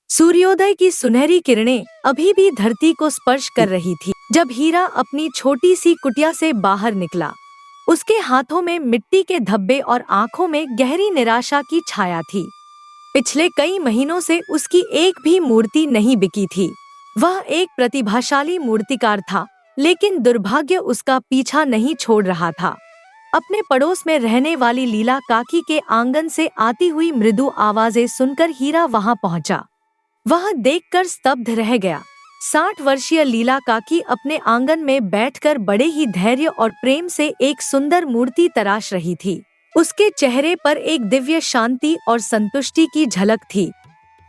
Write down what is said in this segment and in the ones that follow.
सूर्योदय की सुनहरी किरणें अभी भी धरती को स्पर्श कर रही थी जब हीरा अपनी छोटी सी कुटिया से बाहर निकला। उसके हाथों में मिट्टी के धब्बे और आंखों में गहरी निराशा की छाया थी। पिछले कई महीनों से उसकी एक भी मूर्ति नहीं बिकी थी। वह एक प्रतिभाशाली मूर्तिकार था, लेकिन दुर्भाग्य उसका पीछा नहीं छोड़ रहा था। अपने पड़ोस में रहने वाली लीला काकी के आंगन से आती हुई मृदु आवाजें सुनकर हीरा वहां पहुंचा। वह देखकर स्तब्ध रह गया। 60 वर्षीय लीला काकी अपने आंगन में बैठकर बड़े ही धैर्य और प्रेम से एक सुंदर मूर्ति तराश रही थी। उसके चेहरे पर एक दिव्य शांति और संतुष्टि की झलक थी।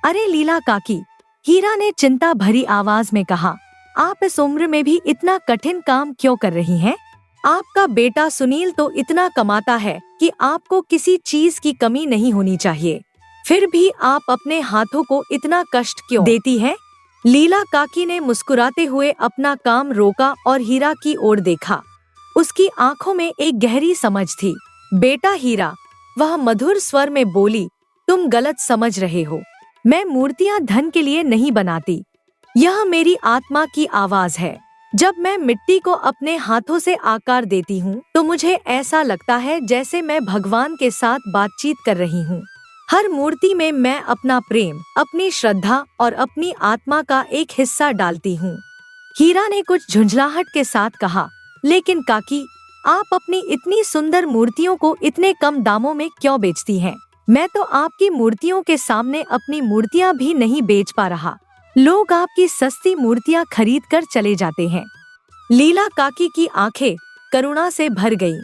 अरे लीला काकी, हीरा ने चिंता भरी आवाज में कहा, आप इस उम्र में भी इतना कठिन काम क्यों कर रही हैं? आपका बेटा सुनील तो इतना कमाता है कि आपको किसी चीज की कमी नहीं होनी चाहिए। फिर भी आप अपने हाथों को इतना कष्ट क्यों देती हैं? लीला काकी ने मुस्कुराते हुए अपना काम रोका और हीरा की ओर देखा। उसकी आंखों में एक गहरी समझ थी। बेटा हीरा, वह मधुर स्वर में बोली, तुम गलत समझ रहे हो। मैं मूर्तियां धन के लिए नहीं बनाती। यह मेरी आत्मा की आवाज है। जब मैं मिट्टी को अपने हाथों से आकार देती हूँ तो मुझे ऐसा लगता है जैसे मैं भगवान के साथ बातचीत कर रही हूँ। हर मूर्ति में मैं अपना प्रेम, अपनी श्रद्धा और अपनी आत्मा का एक हिस्सा डालती हूँ। हीरा ने कुछ झुंझलाहट के साथ कहा, लेकिन काकी, आप अपनी इतनी सुंदर मूर्तियों को इतने कम दामों में क्यों बेचती हैं? मैं तो आपकी मूर्तियों के सामने अपनी मूर्तियाँ भी नहीं बेच पा रहा। लोग आपकी सस्ती मूर्तियाँ खरीद कर चले जाते हैं। लीला काकी की आंखें करुणा से भर गईं।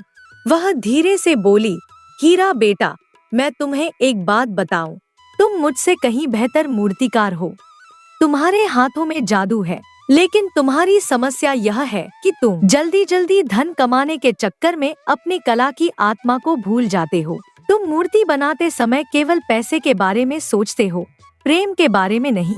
वह धीरे से बोली, हीरा बेटा, मैं तुम्हें एक बात बताऊं, तुम मुझसे कहीं बेहतर मूर्तिकार हो। तुम्हारे हाथों में जादू है, लेकिन तुम्हारी समस्या यह है कि तुम जल्दी जल्दी धन कमाने के चक्कर में अपनी कला की आत्मा को भूल जाते हो। तुम मूर्ति बनाते समय केवल पैसे के बारे में सोचते हो, प्रेम के बारे में नहीं।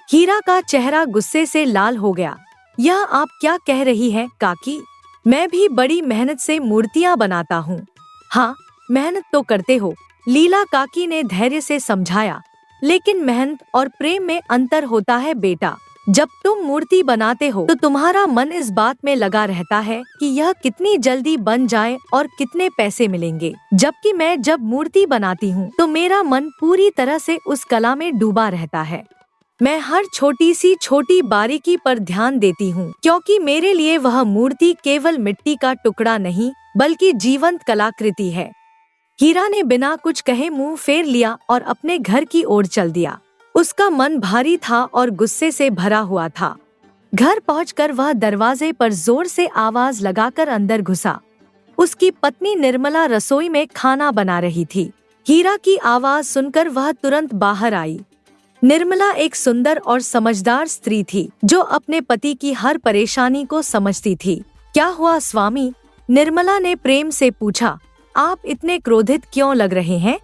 हीरा का चेहरा गुस्से से लाल हो गया। यह आप क्या कह रही है काकी? मैं भी बड़ी मेहनत से मूर्तियाँ बनाता हूँ। हाँ, मेहनत तो करते हो, लीला काकी ने धैर्य से समझाया, लेकिन मेहनत और प्रेम में अंतर होता है बेटा। जब तुम मूर्ति बनाते हो तो तुम्हारा मन इस बात में लगा रहता है कि यह कितनी जल्दी बन जाए और कितने पैसे मिलेंगे, जबकि मैं जब मूर्ति बनाती हूँ तो मेरा मन पूरी तरह से उस कला में डूबा रहता है। मैं हर छोटी बारीकी पर ध्यान देती हूँ, क्योंकि मेरे लिए वह मूर्ति केवल मिट्टी का टुकड़ा नहीं बल्कि जीवंत कलाकृति है। हीरा ने बिना कुछ कहे मुंह फेर लिया और अपने घर की ओर चल दिया। उसका मन भारी था और गुस्से से भरा हुआ था। घर पहुंचकर वह दरवाजे पर जोर से आवाज लगाकर अंदर घुसा। उसकी पत्नी निर्मला रसोई में खाना बना रही थी। हीरा की आवाज सुनकर वह तुरंत बाहर आई। निर्मला एक सुंदर और समझदार स्त्री थी जो अपने पति की हर परेशानी को समझती थी। क्या हुआ स्वामी? निर्मला ने प्रेम से पूछा। आप इतने क्रोधित क्यों लग रहे हैं?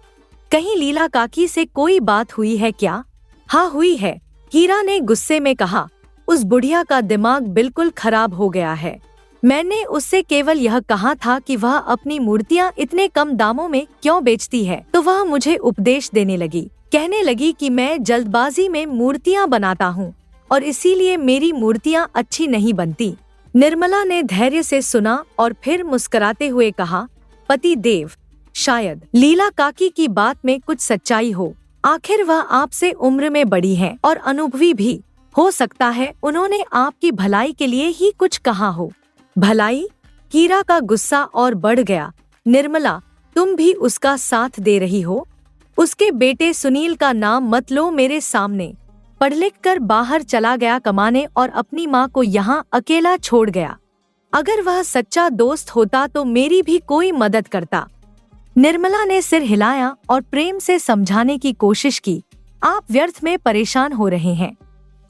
कहीं लीला काकी से कोई बात हुई है क्या? हाँ हुई है, हीरा ने गुस्से में कहा। उस बुढ़िया का दिमाग बिल्कुल खराब हो गया है। मैंने उससे केवल यह कहा था कि वह अपनी मूर्तियाँ इतने कम दामों में क्यों बेचती है, तो वह मुझे उपदेश देने लगी। कहने लगी कि मैं जल्दबाजी में मूर्तियाँ बनाता हूँ और इसीलिए मेरी मूर्तियाँ अच्छी नहीं बनती। निर्मला ने धैर्य से सुना और फिर मुस्कुराते हुए कहा, पति देव, शायद लीला काकी की बात में कुछ सच्चाई हो। आखिर वह आपसे उम्र में बड़ी है और अनुभवी भी। हो सकता है उन्होंने आपकी भलाई के लिए ही कुछ कहा हो। भलाई? हीरा का गुस्सा और बढ़ गया। निर्मला, तुम भी उसका साथ दे रही हो? उसके बेटे सुनील का नाम मत लो मेरे सामने। पढ़ लिख कर बाहर चला गया कमाने और अपनी माँ को यहाँ अकेला छोड़ गया। अगर वह सच्चा दोस्त होता तो मेरी भी कोई मदद करता। निर्मला ने सिर हिलाया और प्रेम से समझाने की कोशिश की। आप व्यर्थ में परेशान हो रहे हैं।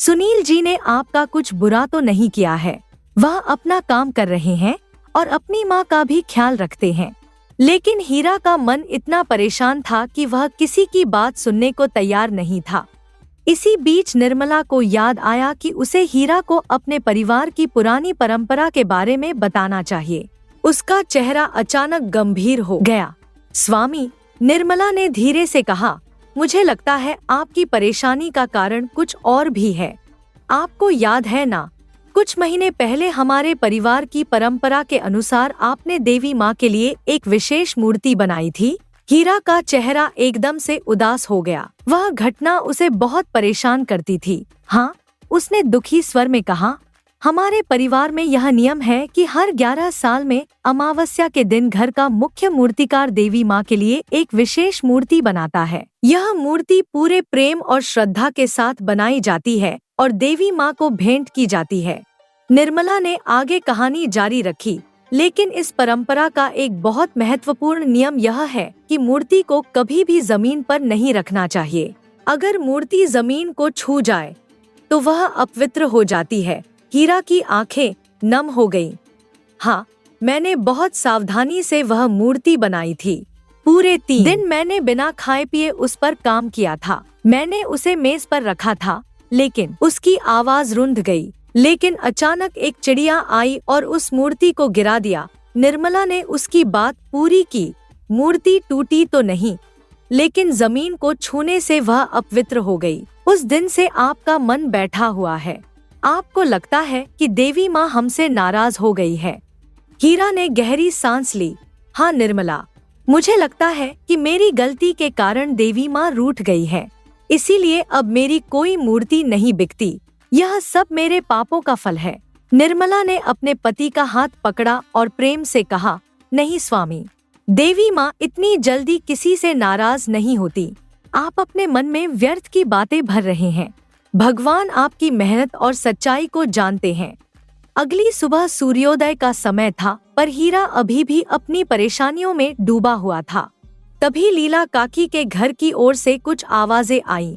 सुनील जी ने आपका कुछ बुरा तो नहीं किया है। वह अपना काम कर रहे हैं और अपनी माँ का भी ख्याल रखते हैं। लेकिन हीरा का मन इतना परेशान था कि वह किसी की बात सुनने को तैयार नहीं था। इसी बीच निर्मला को याद आया कि उसे हीरा को अपने परिवार की पुरानी परंपरा के बारे में बताना चाहिए। उसका चेहरा अचानक गंभीर हो गया। स्वामी, निर्मला ने धीरे से कहा, मुझे लगता है आपकी परेशानी का कारण कुछ और भी है। आपको याद है ना, कुछ महीने पहले हमारे परिवार की परंपरा के अनुसार आपने देवी माँ के लिए एक विशेष मूर्ति बनाई थी। हीरा का चेहरा एकदम से उदास हो गया। वह घटना उसे बहुत परेशान करती थी। हाँ, उसने दुखी स्वर में कहा, हमारे परिवार में यह नियम है कि हर 11 साल में अमावस्या के दिन घर का मुख्य मूर्तिकार देवी माँ के लिए एक विशेष मूर्ति बनाता है। यह मूर्ति पूरे प्रेम और श्रद्धा के साथ बनाई जाती है और देवी माँ को भेंट की जाती है। निर्मला ने आगे कहानी जारी रखी, लेकिन इस परंपरा का एक बहुत महत्वपूर्ण नियम यह है कि मूर्ति को कभी भी जमीन पर नहीं रखना चाहिए। अगर मूर्ति जमीन को छू जाए तो वह अपवित्र हो जाती है। हीरा की आंखें नम हो गईं। हाँ, मैंने बहुत सावधानी से वह मूर्ति बनाई थी। पूरे 3 दिन मैंने बिना खाए पिए उस पर काम किया था। मैंने उसे मेज पर रखा था, लेकिन उसकी आवाज रुंध गई। लेकिन अचानक एक चिड़िया आई और उस मूर्ति को गिरा दिया। निर्मला ने उसकी बात पूरी की। मूर्ति टूटी तो नहीं, लेकिन जमीन को छूने से वह अपवित्र हो गई। उस दिन से आपका मन बैठा हुआ है। आपको लगता है कि देवी माँ हमसे नाराज हो गई है। हीरा ने गहरी सांस ली। हाँ निर्मला, मुझे लगता है कि मेरी गलती के कारण देवी माँ रूठ गई है, इसीलिए अब मेरी कोई मूर्ति नहीं बिकती। यह सब मेरे पापों का फल है। निर्मला ने अपने पति का हाथ पकड़ा और प्रेम से कहा, नहीं स्वामी, देवी माँ इतनी जल्दी किसी से नाराज नहीं होती। आप अपने मन में व्यर्थ की बातें भर रहे हैं। भगवान आपकी मेहनत और सच्चाई को जानते हैं। अगली सुबह सूर्योदय का समय था, पर हीरा अभी भी अपनी परेशानियों में डूबा हुआ था। तभी लीला काकी के घर की ओर से कुछ आवाजें आईं।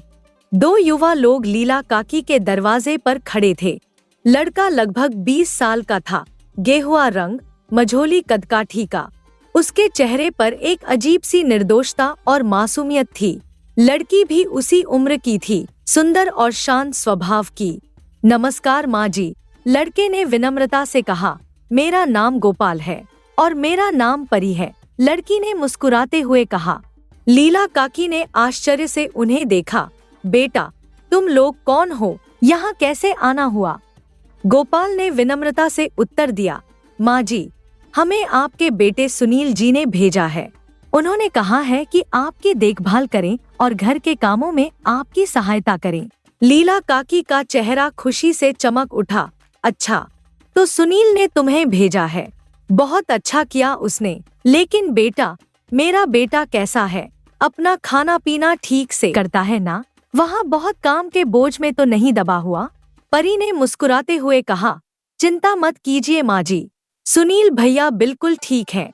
2 युवा लोग लीला काकी के दरवाजे पर खड़े थे। लड़का लगभग 20 साल का था, गेहुआ रंग, मझोली कदकाठी का। उसके चेहरे पर एक अजीब सी निर्दोषता और मासूमियत थी। लड़की भी उसी उम्र की थी, सुंदर और शांत स्वभाव की। नमस्कार माँ जी, लड़के ने विनम्रता से कहा। मेरा नाम गोपाल है और मेरा नाम परी है, लड़की ने मुस्कुराते हुए कहा। लीला काकी ने आश्चर्य से उन्हें देखा। बेटा, तुम लोग कौन हो? यहाँ कैसे आना हुआ? गोपाल ने विनम्रता से उत्तर दिया। माँ जी, हमें आपके बेटे सुनील जी ने भेजा है। उन्होंने कहा है कि आपकी देखभाल करें और घर के कामों में आपकी सहायता करें। लीला काकी का चेहरा खुशी से चमक उठा। अच्छा, तो सुनील ने तुम्हें भेजा है, बहुत अच्छा किया उसने। लेकिन बेटा, मेरा बेटा कैसा है? अपना खाना पीना ठीक से करता है ना? वहाँ बहुत काम के बोझ में तो नहीं दबा हुआ? परी ने मुस्कुराते हुए कहा। चिंता मत कीजिए माँ जी, सुनील भैया बिल्कुल ठीक है।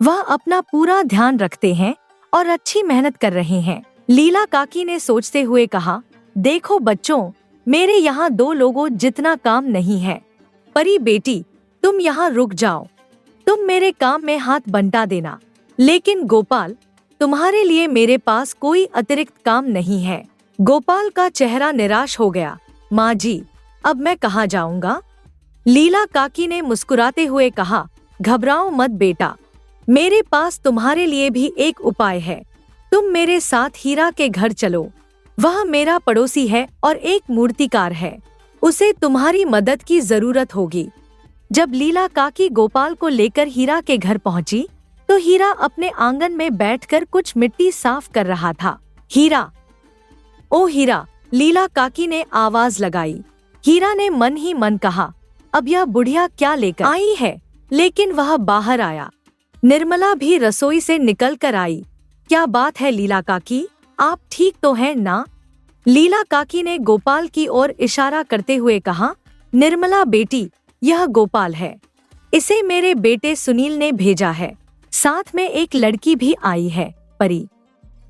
वह अपना पूरा ध्यान रखते हैं और अच्छी मेहनत कर रहे हैं। लीला काकी ने सोचते हुए कहा। देखो बच्चों, मेरे यहाँ 2 लोगों जितना काम नहीं है। परी बेटी, तुम यहाँ रुक जाओ, तुम मेरे काम में हाथ बंटा देना। लेकिन गोपाल, तुम्हारे लिए मेरे पास कोई अतिरिक्त काम नहीं है। गोपाल का चेहरा निराश हो गया। माँ जी, अब मैं कहाँ जाऊँगा? लीला काकी ने मुस्कुराते हुए कहा। घबराओ मत बेटा, मेरे पास तुम्हारे लिए भी एक उपाय है। तुम मेरे साथ हीरा के घर चलो। वह मेरा पड़ोसी है और एक मूर्तिकार है, उसे तुम्हारी मदद की जरूरत होगी। जब लीला काकी गोपाल को लेकर हीरा के घर पहुंची, तो हीरा अपने आंगन में बैठकर कुछ मिट्टी साफ कर रहा था। हीरा, ओ हीरा, लीला काकी ने आवाज लगाई। हीरा ने मन ही मन कहा, अब यह बुढ़िया क्या लेकर आई है? लेकिन वह बाहर आया। निर्मला भी रसोई से निकल कर आई। क्या बात है लीला काकी, आप ठीक तो हैं ना? लीला काकी ने गोपाल की ओर इशारा करते हुए कहा। निर्मला बेटी, यह गोपाल है, इसे मेरे बेटे सुनील ने भेजा है। साथ में एक लड़की भी आई है, परी।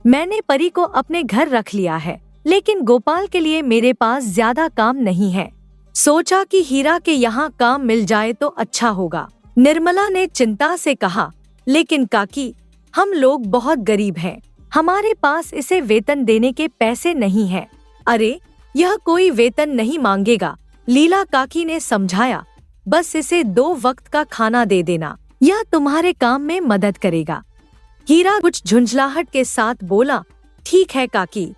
मैंने परी को अपने घर रख लिया है, लेकिन गोपाल के लिए मेरे पास ज्यादा काम नहीं है। सोचा कि हीरा के यहाँ काम मिल जाए तो अच्छा होगा। निर्मला ने चिंता से कहा। लेकिन काकी, हम लोग बहुत गरीब हैं, हमारे पास इसे वेतन देने के पैसे नहीं हैं। अरे, यह कोई वेतन नहीं मांगेगा, लीला काकी ने समझाया। बस इसे 2 वक्त का खाना दे देना, यह तुम्हारे काम में मदद करेगा। हीरा कुछ झुंझलाहट के साथ बोला। ठीक है काकी,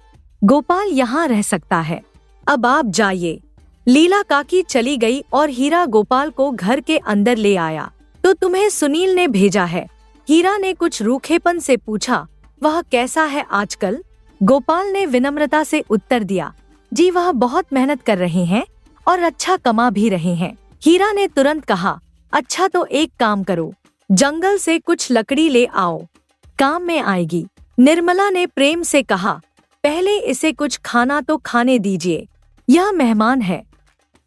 गोपाल यहाँ रह सकता है, अब आप जाइए। लीला काकी चली गई और हीरा गोपाल को घर के अंदर ले आया। तो तुम्हें सुनील ने भेजा है? हीरा ने कुछ रूखेपन से पूछा। वह कैसा है आजकल? गोपाल ने विनम्रता से उत्तर दिया, जी वह बहुत मेहनत कर रहे हैं और अच्छा कमा भी रहे हैं। हीरा ने तुरंत कहा, अच्छा तो एक काम करो, जंगल से कुछ लकड़ी ले आओ, काम में आएगी। निर्मला ने प्रेम से कहा, पहले इसे कुछ खाना तो खाने दीजिए, यह मेहमान है।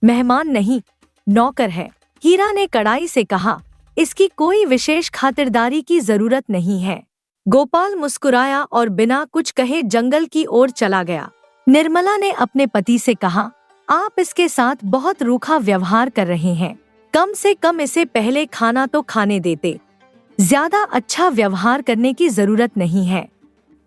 मेहमान नहीं, नौकर है, हीरा ने कड़ाई से कहा, इसकी कोई विशेष खातिरदारी की जरूरत नहीं है। गोपाल मुस्कुराया और बिना कुछ कहे जंगल की ओर चला गया। निर्मला ने अपने पति से कहा, आप इसके साथ बहुत रूखा व्यवहार कर रहे हैं, कम से कम इसे पहले खाना तो खाने देते, ज्यादा अच्छा व्यवहार करने की जरूरत नहीं है।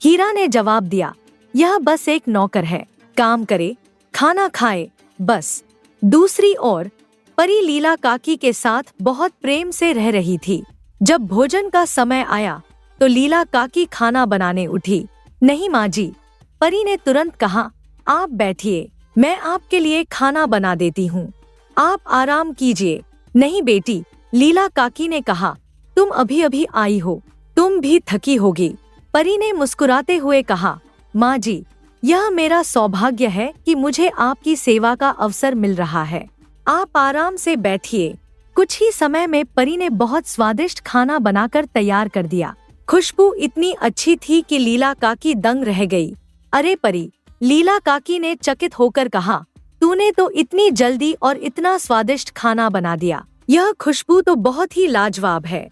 हीरा ने जवाब दिया, यह बस एक नौकर है, काम करे, खाना खाए, बस। दूसरी ओर परी लीला काकी के साथ बहुत प्रेम से रह रही थी। जब भोजन का समय आया तो लीला काकी खाना बनाने उठी। नहीं माँ जी, परी ने तुरंत कहा, आप बैठिए, मैं आपके लिए खाना बना देती हूँ, आप आराम कीजिए। नहीं बेटी, लीला काकी ने कहा, तुम अभी अभी आई हो, तुम भी थकी होगी। परी ने मुस्कुराते हुए कहा, माँ जी, यह मेरा सौभाग्य है कि मुझे आपकी सेवा का अवसर मिल रहा है, आप आराम से बैठिए। कुछ ही समय में परी ने बहुत स्वादिष्ट खाना बनाकर तैयार कर दिया। खुशबू इतनी अच्छी थी कि लीला काकी दंग रह गई। अरे परी, लीला काकी ने चकित होकर कहा, तूने तो इतनी जल्दी और इतना स्वादिष्ट खाना बना दिया, यह खुशबू तो बहुत ही लाजवाब है।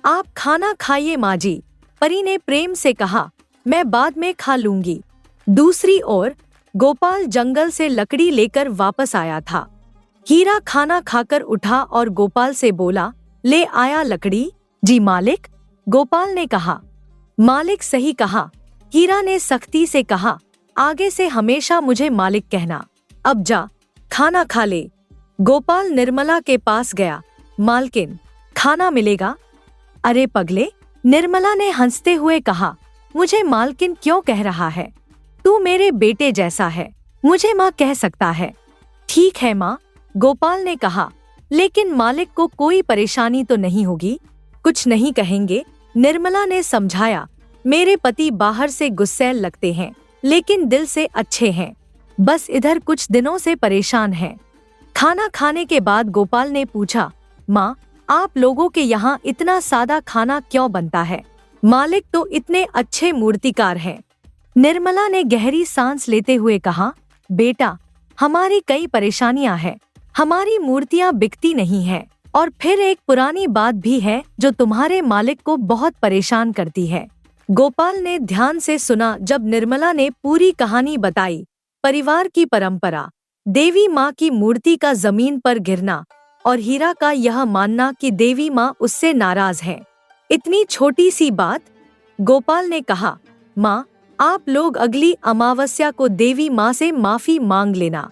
आप खाना खाइए माँ जी, परी ने प्रेम से कहा, मैं बाद में खा लूंगी। दूसरी ओर गोपाल जंगल से लकड़ी लेकर वापस आया था। हीरा खाना खाकर उठा और गोपाल से बोला, ले आया लकड़ी? जी मालिक, गोपाल ने कहा। मालिक सही कहा, हीरा ने सख्ती से कहा, आगे से हमेशा मुझे मालिक कहना। अब जा, खाना खा ले। गोपाल निर्मला के पास गया। मालकिन, खाना मिलेगा? अरे पगले, निर्मला ने हंसते हुए कहा, मुझे मालकिन क्यों कह रहा है? तू मेरे बेटे जैसा है, मुझे माँ कह सकता है। ठीक है माँ, गोपाल ने कहा, लेकिन मालिक को कोई परेशानी तो नहीं होगी? कुछ नहीं कहेंगे, निर्मला ने समझाया। मेरे पति बाहर से गुस्सैल लगते हैं, लेकिन दिल से अच्छे हैं, बस इधर कुछ दिनों से परेशान हैं। खाना खाने के बाद गोपाल ने पूछा, माँ, आप लोगों के यहाँ इतना सादा खाना क्यों बनता है? मालिक तो इतने अच्छे मूर्तिकार हैं। निर्मला ने गहरी सांस लेते हुए कहा, बेटा, हमारी कई परेशानियां हैं, हमारी मूर्तियां बिकती नहीं हैं, और फिर एक पुरानी बात भी है जो तुम्हारे मालिक को बहुत परेशान करती है। गोपाल ने ध्यान से सुना जब निर्मला ने पूरी कहानी बताई। परिवार की परंपरा, देवी माँ की मूर्ति का जमीन पर गिरना और हीरा का यह मानना कि देवी माँ उससे नाराज है। इतनी छोटी सी बात। गोपाल ने कहा, माँ, आप लोग अगली अमावस्या को देवी माँ से माफी मांग लेना।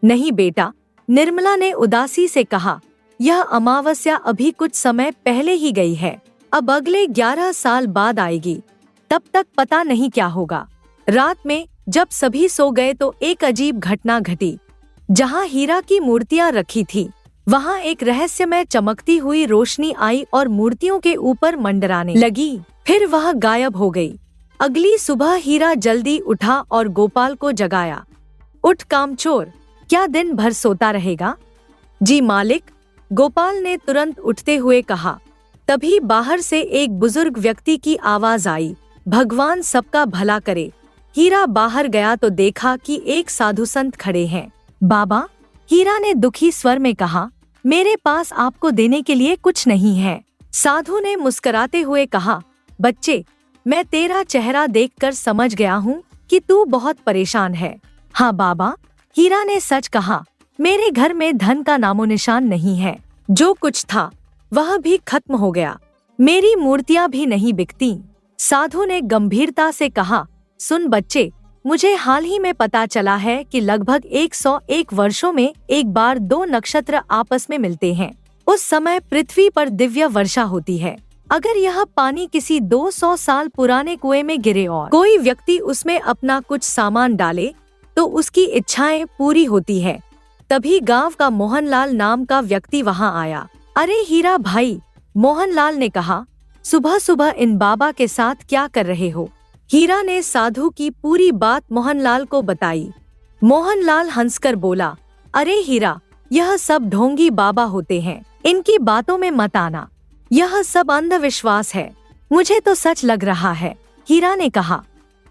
नहीं बेटा, निर्मला ने उदासी से कहा, यह अमावस्या अभी कुछ समय पहले ही गई है, अब अगले 11 साल बाद आएगी, तब तक पता नहीं क्या होगा। रात में जब सभी सो गए तो एक अजीब घटना घटी। जहाँ हीरा की मूर्तियाँ रखी थी, वहाँ एक रहस्यमय चमकती हुई रोशनी आई और मूर्तियों के ऊपर मंडराने लगी, फिर वह गायब हो गई। अगली सुबह हीरा जल्दी उठा और गोपाल को जगाया। उठ कामचोर, क्या दिन भर सोता रहेगा? जी मालिक, गोपाल ने तुरंत उठते हुए कहा। तभी बाहर से एक बुजुर्ग व्यक्ति की आवाज आई, भगवान सबका भला करे। हीरा बाहर गया तो देखा कि एक साधु संत खड़े हैं। बाबा, हीरा ने दुखी स्वर में कहा, मेरे पास आपको देने के लिए कुछ नहीं है। साधु ने मुस्कुराते हुए कहा, बच्चे, मैं तेरा चेहरा देखकर समझ गया हूँ कि तू बहुत परेशान है। हाँ बाबा, हीरा ने सच कहा, मेरे घर में धन का नामो निशान नहीं है, जो कुछ था वह भी खत्म हो गया, मेरी मूर्तियाँ भी नहीं बिकती। साधु ने गंभीरता से कहा, सुन बच्चे, मुझे हाल ही में पता चला है कि लगभग 101 वर्षों में एक बार 2 नक्षत्र आपस में मिलते हैं। उस समय पृथ्वी पर दिव्य वर्षा होती है। अगर यह पानी किसी 200 साल पुराने कुएं में गिरे और कोई व्यक्ति उसमें अपना कुछ सामान डाले तो उसकी इच्छाएं पूरी होती है। तभी गांव का मोहनलाल नाम का व्यक्ति वहां आया। अरे हीरा भाई, मोहनलाल ने कहा, सुबह सुबह इन बाबा के साथ क्या कर रहे हो? हीरा ने साधु की पूरी बात मोहनलाल को बताई। मोहनलाल हंसकर बोला, अरे हीरा, यह सब ढोंगी बाबा होते हैं, इनकी बातों में मत आना, यह सब अंधविश्वास है। मुझे तो सच लग रहा है। हीरा ने कहा।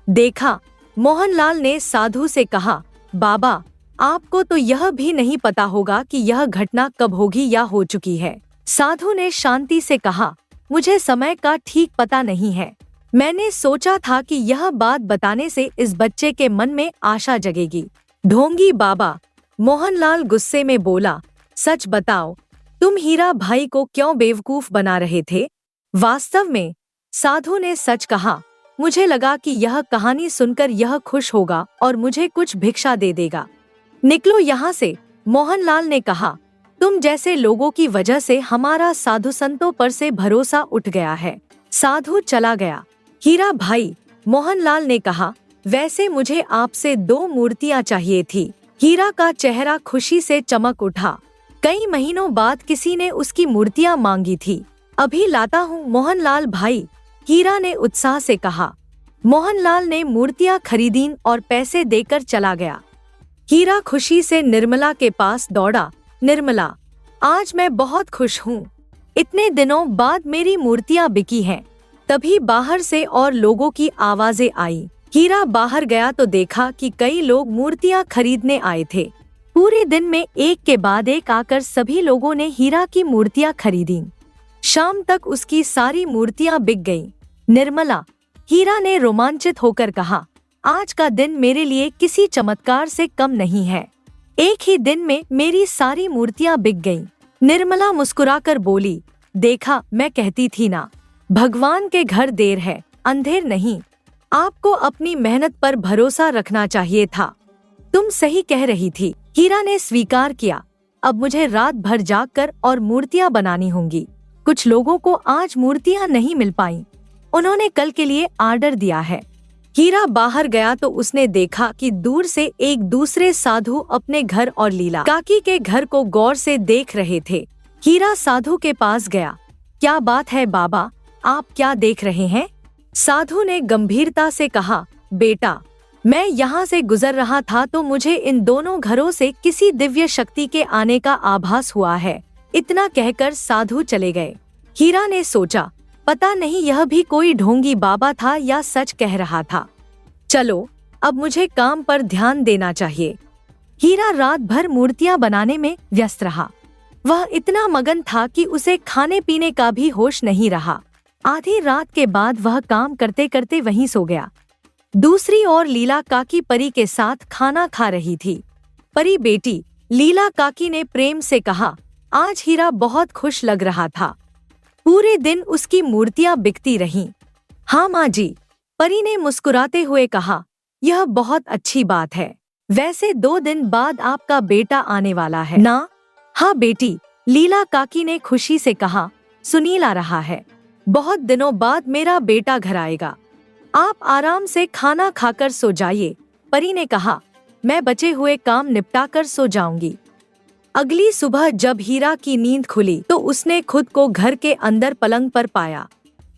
देखा, मोहनलाल ने साधु से कहा, बाबा, आपको तो यह भी नहीं पता होगा कि यह घटना कब होगी या हो चुकी है। साधु ने शांति से कहा, मुझे समय का ठीक पता नहीं है। मैंने सोचा था कि यह बात बताने से इस बच्चे के मन में आशा जगेगी। ढोंगी बाबा, मोहनलाल गुस्से में बोला, सच बताओ, तुम हीरा भाई को क्यों बेवकूफ बना रहे थे? वास्तव में, साधु ने सच कहा, मुझे लगा कि यह कहानी सुनकर यह खुश होगा और मुझे कुछ भिक्षा दे देगा। निकलो यहाँ से, मोहनलाल ने कहा, तुम जैसे लोगों की वजह से हमारा साधु संतों पर से भरोसा उठ गया है। साधु चला गया। हीरा भाई, मोहनलाल ने कहा, वैसे मुझे आपसे 2 मूर्तियां चाहिए थी। हीरा का चेहरा खुशी से चमक उठा। कई महीनों बाद किसी ने उसकी मूर्तियां मांगी थी। अभी लाता हूँ मोहनलाल भाई, हीरा ने उत्साह से कहा। मोहनलाल ने मूर्तियां खरीदीं और पैसे देकर चला गया। हीरा खुशी से निर्मला के पास दौड़ा। निर्मला, आज मैं बहुत खुश हूँ। इतने दिनों बाद मेरी मूर्तियां बिकी हैं। तभी बाहर से और लोगों की आवाजें आई। हीरा बाहर गया तो देखा कि कई लोग मूर्तियां खरीदने आए थे। पूरे दिन में एक के बाद एक आकर सभी लोगों ने हीरा की मूर्तियां खरीदी। शाम तक उसकी सारी मूर्तियां बिक गईं। निर्मला, हीरा ने रोमांचित होकर कहा, आज का दिन मेरे लिए किसी चमत्कार से कम नहीं है। एक ही दिन में मेरी सारी मूर्तियां बिक गईं। निर्मला मुस्कुराकर बोली, देखा, मैं कहती थी ना, भगवान के घर देर है, अंधेर नहीं। आपको अपनी मेहनत पर भरोसा रखना चाहिए था। तुम सही कह रही थी। हीरा ने स्वीकार किया। अब मुझे रात भर जागकर और मूर्तियां बनानी होंगी। कुछ लोगों को आज मूर्तियां नहीं मिल पाईं। उन्होंने कल के लिए ऑर्डर दिया है। हीरा बाहर गया तो उसने देखा कि दूर से एक दूसरे साधु अपने घर और लीला काकी के घर को गौर से देख रहे थे। हीरा साधु के पास गया। क्या बात है बाबा, आप क्या देख रहे हैं? साधु ने गंभीरता से कहा, बेटा, मैं यहाँ से गुजर रहा था तो मुझे इन दोनों घरों से किसी दिव्य शक्ति के आने का आभास हुआ है। इतना कहकर साधु चले गए। हीरा ने सोचा, पता नहीं यह भी कोई ढोंगी बाबा था या सच कह रहा था। चलो, अब मुझे काम पर ध्यान देना चाहिए। हीरा रात भर मूर्तियां बनाने में व्यस्त रहा। वह इतना मगन था कि उसे खाने पीने का भी होश नहीं रहा। आधी रात के बाद वह काम करते करते वहीं सो गया। दूसरी ओर लीला काकी परी के साथ खाना खा रही थी। परी बेटी, लीला काकी ने प्रेम से कहा, आज हीरा बहुत खुश लग रहा था। पूरे दिन उसकी मूर्तियां बिकती रहीं। हाँ माँ जी, परी ने मुस्कुराते हुए कहा, यह बहुत अच्छी बात है। वैसे 2 दिन बाद आपका बेटा आने वाला है ना? हाँ बेटी, लीला काकी ने खुशी से कहा, सुनील आ रहा है। बहुत दिनों बाद मेरा बेटा घर आएगा। आप आराम से खाना खाकर सो जाइए। परी ने कहा, मैं बचे हुए काम निपटाकर सो जाऊंगी। अगली सुबह जब हीरा की नींद खुली तो उसने खुद को घर के अंदर पलंग पर पाया।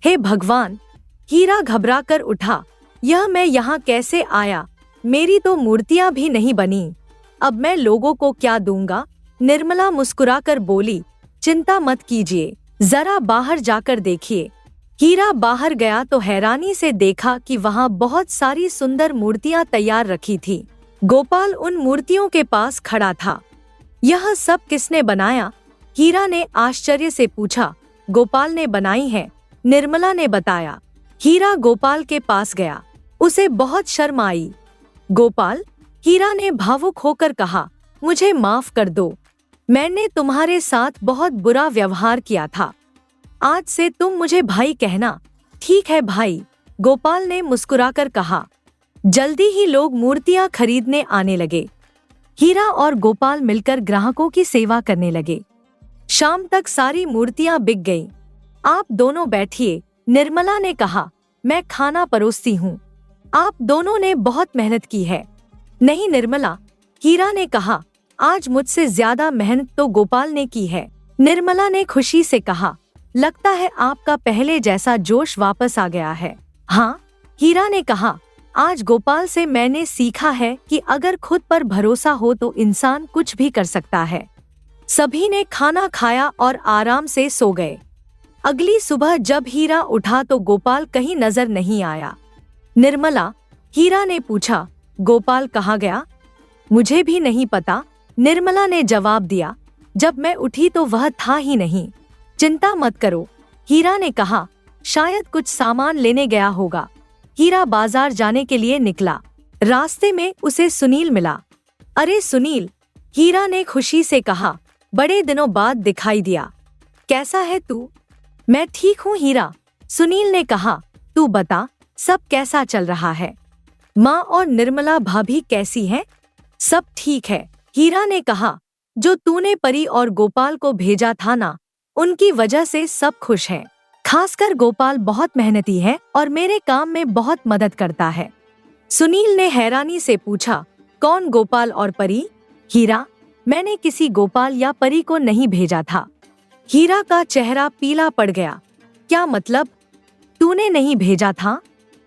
हे भगवान, हीरा घबराकर उठा। यह मैं यहाँ कैसे आया? मेरी तो मूर्तियाँ भी नहीं बनी। अब मैं लोगों को क्या दूंगा? निर्मला मुस्कुराकर बोली, चिंता मत कीजिए, जरा बाहर जाकर देखिए। हीरा बाहर गया तो हैरानी से देखा कि वहाँ बहुत सारी सुंदर मूर्तियाँ तैयार रखी थी। गोपाल उन मूर्तियों के पास खड़ा था। यह सब किसने बनाया? हीरा ने आश्चर्य से पूछा। गोपाल ने बनाई है, निर्मला ने बताया। हीरा गोपाल के पास गया। उसे बहुत शर्म आई। गोपाल, हीरा ने भावुक होकर कहा, मुझे माफ कर दो। मैंने तुम्हारे साथ बहुत बुरा व्यवहार किया था। आज से तुम मुझे भाई कहना। ठीक है भाई, गोपाल ने मुस्कुराकर कहा। जल्दी ही लोग मूर्तियां खरीदने आने लगे। हीरा और गोपाल मिलकर ग्राहकों की सेवा करने लगे। शाम तक सारी मूर्तियां बिक गईं। आप दोनों बैठिए, निर्मला ने कहा। मैं खाना परोसती हूँ। आप दोनों ने बहुत मेहनत की है। नहीं निर्मला, हीरा ने कहा, आज मुझसे ज्यादा मेहनत तो गोपाल ने की है। निर्मला ने खुशी से कहा, लगता है आपका पहले जैसा जोश वापस आ गया है। हाँ, हीरा ने कहा, आज गोपाल से मैंने सीखा है कि अगर खुद पर भरोसा हो तो इंसान कुछ भी कर सकता है। सभी ने खाना खाया और आराम से सो गए। अगली सुबह जब हीरा उठा तो गोपाल कहीं नजर नहीं आया। निर्मला, हीरा ने पूछा, गोपाल कहाँ गया? मुझे भी नहीं पता, निर्मला ने जवाब दिया। जब मैं उठी तो वह था ही नहीं। चिंता मत करो, हीरा ने कहा, शायद कुछ सामान लेने गया होगा। हीरा बाजार जाने के लिए निकला। रास्ते में उसे सुनील मिला। अरे सुनील, हीरा ने खुशी से कहा, बड़े दिनों बाद दिखाई दिया। कैसा है तू? मैं ठीक हूँ हीरा, सुनील ने कहा। तू बता, सब कैसा चल रहा है? माँ और निर्मला भाभी कैसी हैं? सब ठीक है, हीरा ने कहा। जो तूने परी और गोपाल को भेजा था ना, उनकी वजह से सब खुश हैं। खासकर गोपाल बहुत मेहनती है और मेरे काम में बहुत मदद करता है। सुनील ने हैरानी से पूछा, कौन गोपाल और परी? हीरा, मैंने किसी गोपाल या परी को नहीं भेजा था। हीरा का चेहरा पीला पड़ गया। क्या मतलब? तूने नहीं भेजा था?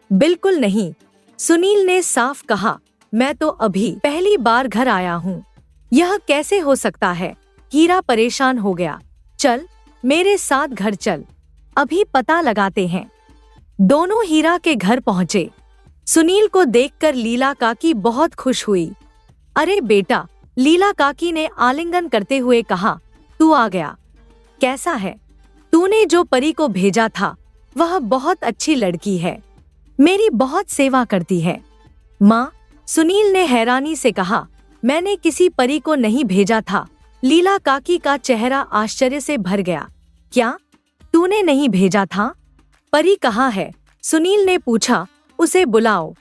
बिल्कुल नहीं, सुनील ने साफ कहा। मैं तो अभी पहली बार घर आया हूँ। यह कैसे हो सकता है? हीरा परेशान हो गया। चल मेरे साथ घर चल, अभी पता लगाते हैं। दोनों हीरा के घर पहुँचे। सुनील को देखकर लीला काकी बहुत खुश हुई। अरे बेटा, लीला काकी ने आलिंगन करते हुए कहा, तू आ गया। कैसा है? तूने जो परी को भेजा था वह बहुत अच्छी लड़की है, मेरी बहुत सेवा करती है। माँ, सुनील ने हैरानी से कहा, मैंने किसी परी को नहीं भेजा था। लीला काकी का चेहरा आश्चर्य से भर गया। क्या तूने नहीं भेजा था? परी कहाँ है? सुनील ने पूछा। उसे बुलाओ।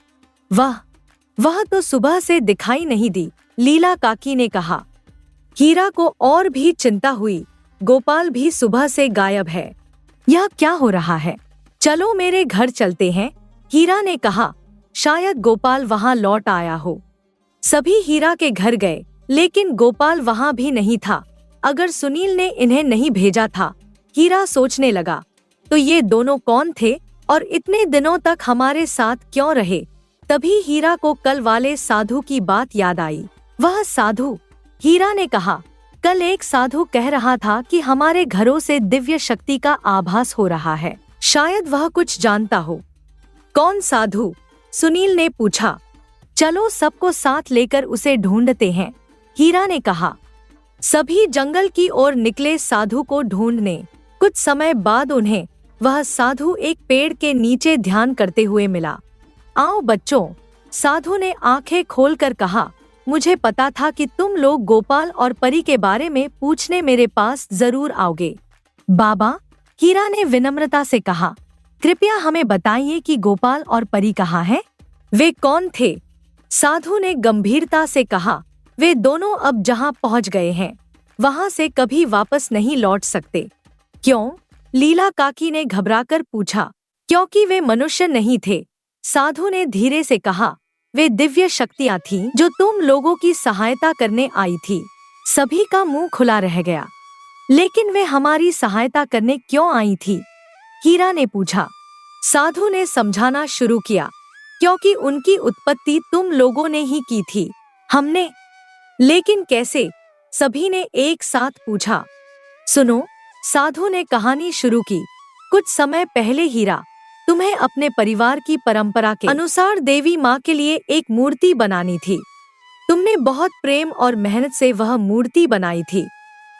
वह तो सुबह से दिखाई नहीं दी, लीला काकी ने कहा। हीरा को और भी चिंता हुई। गोपाल भी सुबह से गायब है। यह क्या हो रहा है? चलो मेरे घर चलते हैं, हीरा ने कहा। शायद गोपाल वहां लौट आया हो। सभी हीरा के घर गए, लेकिन गोपाल वहां भी नहीं था। अगर सुनील ने इन्हें नहीं भेजा था, हीरा सोचने लगा, तो ये दोनों कौन थे और इतने दिनों तक हमारे साथ क्यों रहे? तभी हीरा को कल वाले साधु की बात याद आई। वह साधु? हीरा ने कहा, कल एक साधु कह रहा था कि हमारे घरों से दिव्य शक्ति का आभास हो रहा है। शायद वह कुछ जानता हो। कौन साधु? सुनील ने पूछा। चलो सबको साथ लेकर उसे ढूंढते हैं, हीरा ने कहा। सभी जंगल की ओर निकले साधु को ढूंढने। कुछ समय बाद उन्हें वह साधु एक पेड़ के नीचे ध्यान करते हुए मिला। आओ बच्चों, साधु ने आंखें खोलकर कहा, मुझे पता था कि तुम लोग गोपाल और परी के बारे में पूछने मेरे पास जरूर आओगे। बाबा, हीरा ने विनम्रता से कहा, कृपया हमें बताइए कि गोपाल और परी कहाँ हैं? वे कौन थे? साधु ने गंभीरता से कहा, वे दोनों अब जहाँ पहुँच गए हैं वहाँ से कभी वापस नहीं लौट सकते। क्यों? लीला काकी ने घबराकर पूछा। क्योंकि वे मनुष्य नहीं थे, साधु ने धीरे से कहा। वे दिव्य शक्तियाँ थीं जो तुम लोगों की सहायता करने आई थी। सभी का मुंह खुला रह गया। लेकिन वे हमारी सहायता करने क्यों आई थी? हीरा ने पूछा। साधु ने समझाना शुरू किया, क्योंकि उनकी उत्पत्ति तुम लोगों ने ही की थी। हमने? लेकिन कैसे? सभी ने एक साथ पूछा। सुनो, साधु ने कहानी शुरू की। कुछ समय पहले हीरा, तुम्हें अपने परिवार की परंपरा के अनुसार देवी माँ के लिए एक मूर्ति बनानी थी। तुमने बहुत प्रेम और मेहनत से वह मूर्ति बनाई थी,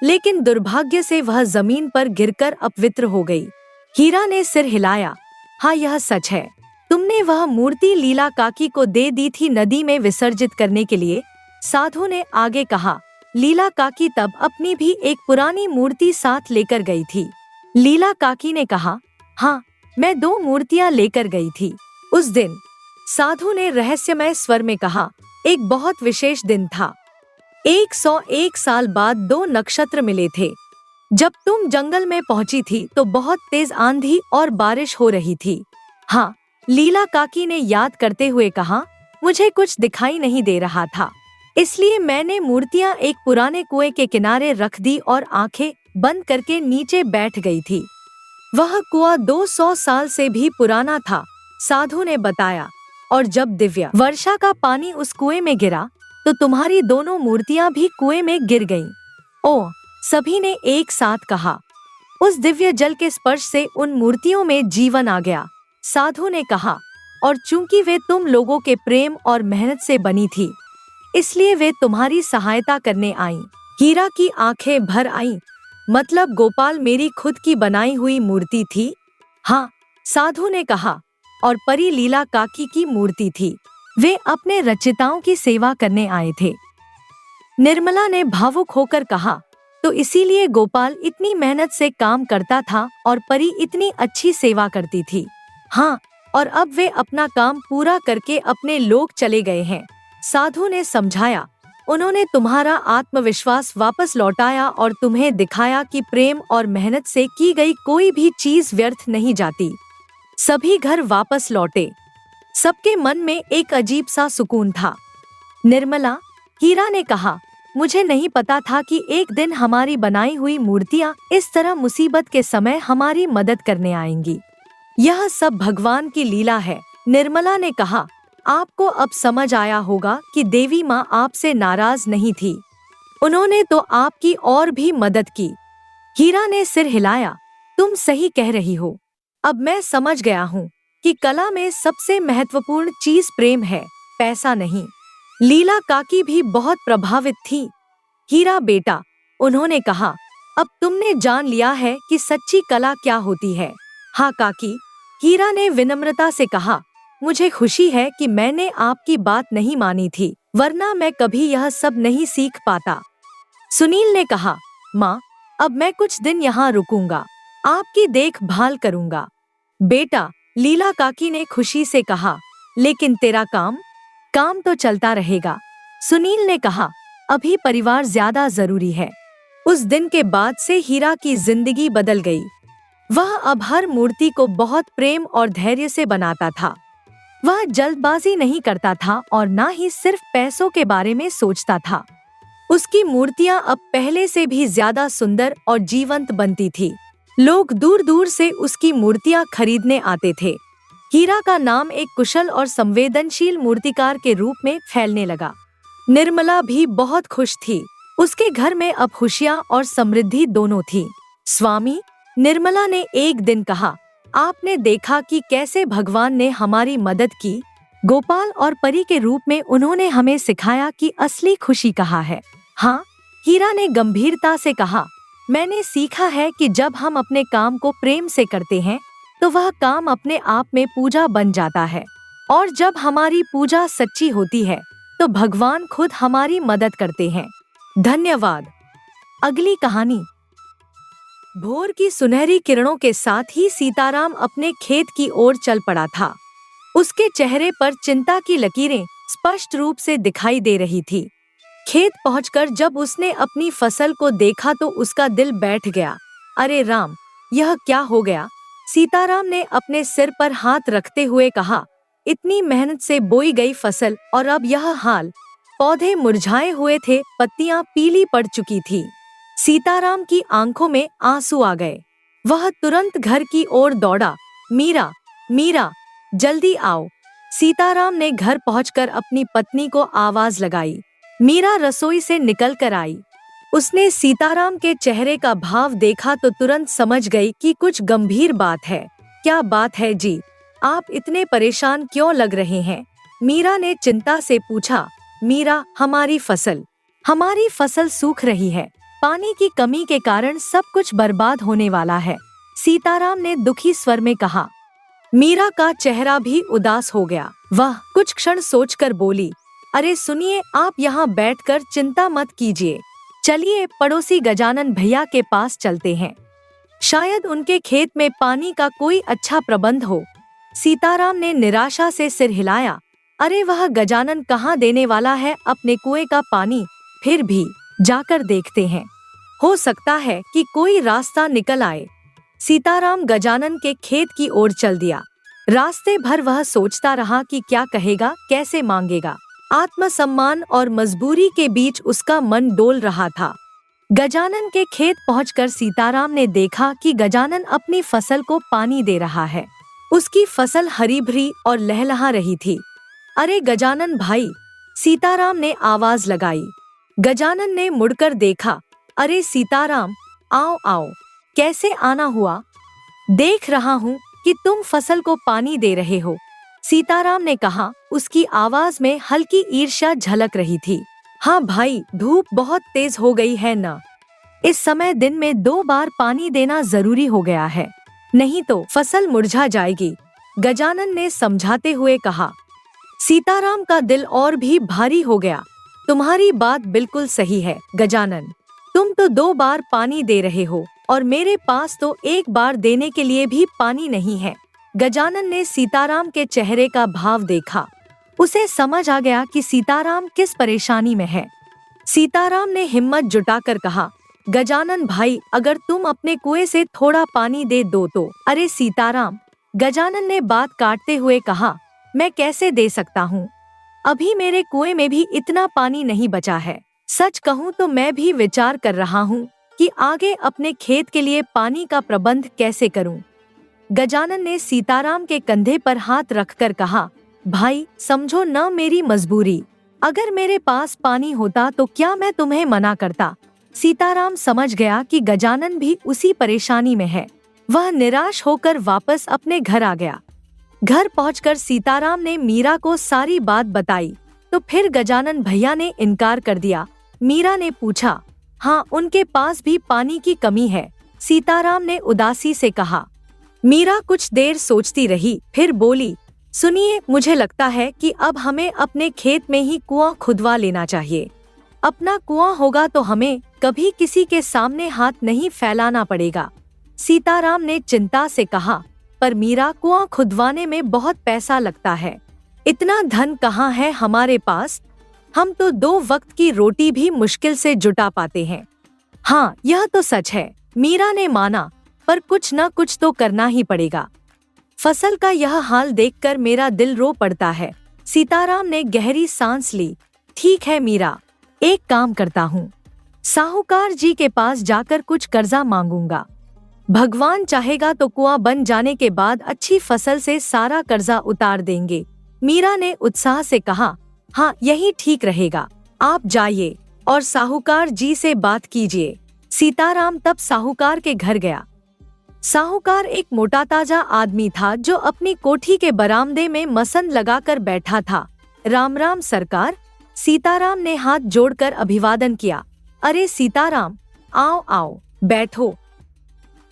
लेकिन दुर्भाग्य से वह जमीन पर गिरकर अपवित्र हो गई। हीरा ने सिर हिलाया। हाँ, यह सच है। तुमने वह मूर्ति लीला काकी को दे दी थी नदी में विसर्जित करने के लिए, साधु ने आगे कहा। लीला काकी तब अपनी भी एक पुरानी मूर्ति साथ लेकर गई थी। लीला काकी ने कहा, हाँ, मैं 2 मूर्तियां लेकर गई थी। उस दिन, साधु ने रहस्यमय स्वर में कहा, एक बहुत विशेष दिन था। 101 साल बाद 2 नक्षत्र मिले थे। जब तुम जंगल में पहुंची थी तो बहुत तेज आंधी और बारिश हो रही थी। हाँ, लीला काकी ने याद करते हुए कहा, मुझे कुछ दिखाई नहीं दे रहा था, इसलिए मैंने मूर्तियां एक पुराने कुएं के किनारे रख दी और आंखें बंद करके नीचे बैठ गई थी। वह कुआं 200 साल से भी पुराना था, साधु ने बताया, और जब दिव्य वर्षा का पानी उस कुएं में गिरा तो तुम्हारी दोनों मूर्तियां भी कुएं में गिर गईं। ओह, सभी ने एक साथ कहा। उस दिव्य जल के स्पर्श से उन मूर्तियों में जीवन आ गया, साधु ने कहा, और चूंकि वे तुम लोगों के प्रेम और मेहनत से बनी थी, इसलिए वे तुम्हारी सहायता करने आईं। हीरा की आंखें भर आईं। मतलब गोपाल मेरी खुद की बनाई हुई मूर्ति थी? हाँ, साधु ने कहा, और परी लीला काकी की मूर्ति थी। वे अपने रचिताओं की सेवा करने आए थे। निर्मला ने भावुक होकर कहा, तो इसीलिए गोपाल इतनी मेहनत से काम करता था और परी इतनी अच्छी सेवा करती थी। हाँ, और अब वे अपना काम पूरा करके अपने लोक चले गए हैं, साधु ने समझाया। उन्होंने तुम्हारा आत्मविश्वास वापस लौटाया और तुम्हें दिखाया कि प्रेम और मेहनत से की गई कोई भी चीज व्यर्थ नहीं जाती। सभी घर वापस लौटे। सबके मन में एक अजीब सा सुकून था। निर्मला, हीरा ने कहा, मुझे नहीं पता था कि एक दिन हमारी बनाई हुई मूर्तियां इस तरह मुसीबत के समय हमारी मदद करने आएंगी। यह सब भगवान की लीला है। निर्मला ने कहा, आपको अब समझ आया होगा कि देवी माँ आपसे नाराज नहीं थी। उन्होंने तो आपकी और भी मदद की। हीरा ने सिर हिलाया, तुम सही कह रही हो। अब मैं समझ गया हूँ कि कला में सबसे महत्वपूर्ण चीज प्रेम है, पैसा नहीं। लीला काकी भी बहुत प्रभावित थी। हीरा बेटा, उन्होंने कहा, अब तुमने जान लिया है कि सच्ची कला क्या होती है। हाँ काकी, हीरा ने विनम्रता से कहा, मुझे खुशी है कि मैंने आपकी बात नहीं मानी थी, वरना मैं कभी यह सब नहीं सीख पाता। सुनील ने कहा, माँ, अब मैं कुछ दिन यहाँ रुकूंगा, आपकी देखभाल करूंगा। बेटा, लीला काकी ने खुशी से कहा, लेकिन तेरा काम? काम तो चलता रहेगा। सुनील ने कहा, अभी परिवार ज्यादा जरूरी है। उस दिन के बाद से हीरा की जिंदगी बदल गई। वह अब हर मूर्ति को बहुत प्रेम और धैर्य से बनाता था। वह जल्दबाजी नहीं करता था और न ही सिर्फ पैसों के बारे में सोचता था। उसकी मूर्तियां अब पहले से भी ज्यादा सुंदर और जीवंत बनती थी। लोग दूर दूर से उसकी मूर्तियां खरीदने आते थे। हीरा का नाम एक कुशल और संवेदनशील मूर्तिकार के रूप में फैलने लगा। निर्मला भी बहुत खुश थी। उसके घर में अब खुशियां और समृद्धि दोनों थी। स्वामी, निर्मला ने एक दिन कहा, आपने देखा कि कैसे भगवान ने हमारी मदद की। गोपाल और परी के रूप में उन्होंने हमें सिखाया कि असली खुशी कहाँ है। हाँ, हीरा ने गंभीरता से कहा, मैंने सीखा है कि जब हम अपने काम को प्रेम से करते हैं तो वह काम अपने आप में पूजा बन जाता है, और जब हमारी पूजा सच्ची होती है तो भगवान खुद हमारी मदद करते हैं। धन्यवाद। अगली कहानी। भोर की सुनहरी किरणों के साथ ही सीताराम अपने खेत की ओर चल पड़ा था। उसके चेहरे पर चिंता की लकीरें स्पष्ट रूप से दिखाई दे रही थी। खेत पहुंचकर जब उसने अपनी फसल को देखा तो उसका दिल बैठ गया। अरे राम, यह क्या हो गया? सीताराम ने अपने सिर पर हाथ रखते हुए कहा, इतनी मेहनत से बोई गई फसल और अब यह हाल। पौधे मुरझाए हुए थे, पत्तियां पीली पड़ चुकी थी। सीताराम की आंखों में आंसू आ गए। वह तुरंत घर की ओर दौड़ा। मीरा, मीरा, जल्दी आओ। सीताराम ने घर पहुंचकर अपनी पत्नी को आवाज लगाई। मीरा रसोई से निकल कर आई। उसने सीताराम के चेहरे का भाव देखा तो तुरंत समझ गई कि कुछ गंभीर बात है। क्या बात है जी? आप इतने परेशान क्यों लग रहे हैं? मीरा ने चिंता से पूछा। मीरा, हमारी फसल सूख रही है। पानी की कमी के कारण सब कुछ बर्बाद होने वाला है, सीताराम ने दुखी स्वर में कहा। मीरा का चेहरा भी उदास हो गया। वह कुछ क्षण सोचकर बोली, अरे सुनिए, आप यहाँ बैठकर चिंता मत कीजिए। चलिए पड़ोसी गजानन भैया के पास चलते हैं। शायद उनके खेत में पानी का कोई अच्छा प्रबंध हो। सीताराम ने निराशा से सिर हिलाया। अरे वह गजानन कहाँ देने वाला है अपने कुएं का पानी? फिर भी जाकर देखते हैं, हो सकता है कि कोई रास्ता निकल आए। सीताराम गजानन के खेत की ओर चल दिया। रास्ते भर वह सोचता रहा कि क्या कहेगा, कैसे मांगेगा। आत्मसम्मान और मजबूरी के बीच उसका मन डोल रहा था। गजानन के खेत पहुंचकर सीताराम ने देखा कि गजानन अपनी फसल को पानी दे रहा है। उसकी फसल हरी भरी और लहलहा रही थी। अरे गजानन भाई, सीताराम ने आवाज लगाई। गजानन ने मुड़कर देखा। अरे सीताराम, आओ आओ, कैसे आना हुआ? देख रहा हूँ कि तुम फसल को पानी दे रहे हो, सीताराम ने कहा। उसकी आवाज में हल्की ईर्ष्या झलक रही थी। हाँ भाई, धूप बहुत तेज हो गई है न। इस समय दिन में 2 बार पानी देना जरूरी हो गया है, नहीं तो फसल मुरझा जाएगी, गजानन ने समझाते हुए कहा। सीताराम का दिल और भी भारी हो गया। तुम्हारी बात बिल्कुल सही है गजानन, तुम तो 2 बार पानी दे रहे हो और मेरे पास तो 1 बार देने के लिए भी पानी नहीं है। गजानन ने सीताराम के चेहरे का भाव देखा। उसे समझ आ गया कि सीताराम किस परेशानी में है। सीताराम ने हिम्मत जुटाकर कहा, गजानन भाई, अगर तुम अपने कुएं से थोड़ा पानी दे दो तो। अरे सीताराम, गजानन ने बात काटते हुए कहा, मैं कैसे दे सकता हूँ? अभी मेरे कुएं में भी इतना पानी नहीं बचा है। सच कहूँ तो मैं भी विचार कर रहा हूँ कि आगे अपने खेत के लिए पानी का प्रबंध कैसे करूँ। गजानन ने सीताराम के कंधे पर हाथ रखकर कहा, भाई समझो न मेरी मजबूरी। अगर मेरे पास पानी होता तो क्या मैं तुम्हें मना करता। सीताराम समझ गया कि गजानन भी उसी परेशानी में है। वह निराश होकर वापस अपने घर आ गया। घर पहुंचकर सीताराम ने मीरा को सारी बात बताई तो फिर गजानन भैया ने इनकार कर दिया। मीरा ने पूछा, हाँ उनके पास भी पानी की कमी है, सीताराम ने उदासी से कहा। मीरा कुछ देर सोचती रही, फिर बोली, सुनिए, मुझे लगता है कि अब हमें अपने खेत में ही कुआं खुदवा लेना चाहिए। अपना कुआं होगा तो हमें कभी किसी के सामने हाथ नहीं फैलाना पड़ेगा। सीताराम ने चिंता से कहा, पर मीरा, कुआं खुदवाने में बहुत पैसा लगता है, इतना धन कहाँ है हमारे पास। हम तो 2 वक्त की रोटी भी मुश्किल से जुटा पाते हैं। हाँ यह तो सच है, मीरा ने माना, पर कुछ न कुछ तो करना ही पड़ेगा। फसल का यह हाल देखकर मेरा दिल रो पड़ता है। सीताराम ने गहरी सांस ली। ठीक है मीरा, एक काम करता हूँ, साहूकार जी के पास जाकर कुछ कर्जा मांगूंगा। भगवान चाहेगा तो कुआं बन जाने के बाद अच्छी फसल से सारा कर्जा उतार देंगे। मीरा ने उत्साह से कहा, हाँ यही ठीक रहेगा, आप जाइए और साहूकार जी से बात कीजिए। सीताराम तब साहूकार के घर गया। साहूकार एक मोटा ताजा आदमी था जो अपनी कोठी के बरामदे में मसन लगाकर बैठा था। राम राम सरकार, सीताराम ने हाथ जोड़कर अभिवादन किया। अरे सीताराम, आओ आओ, बैठो,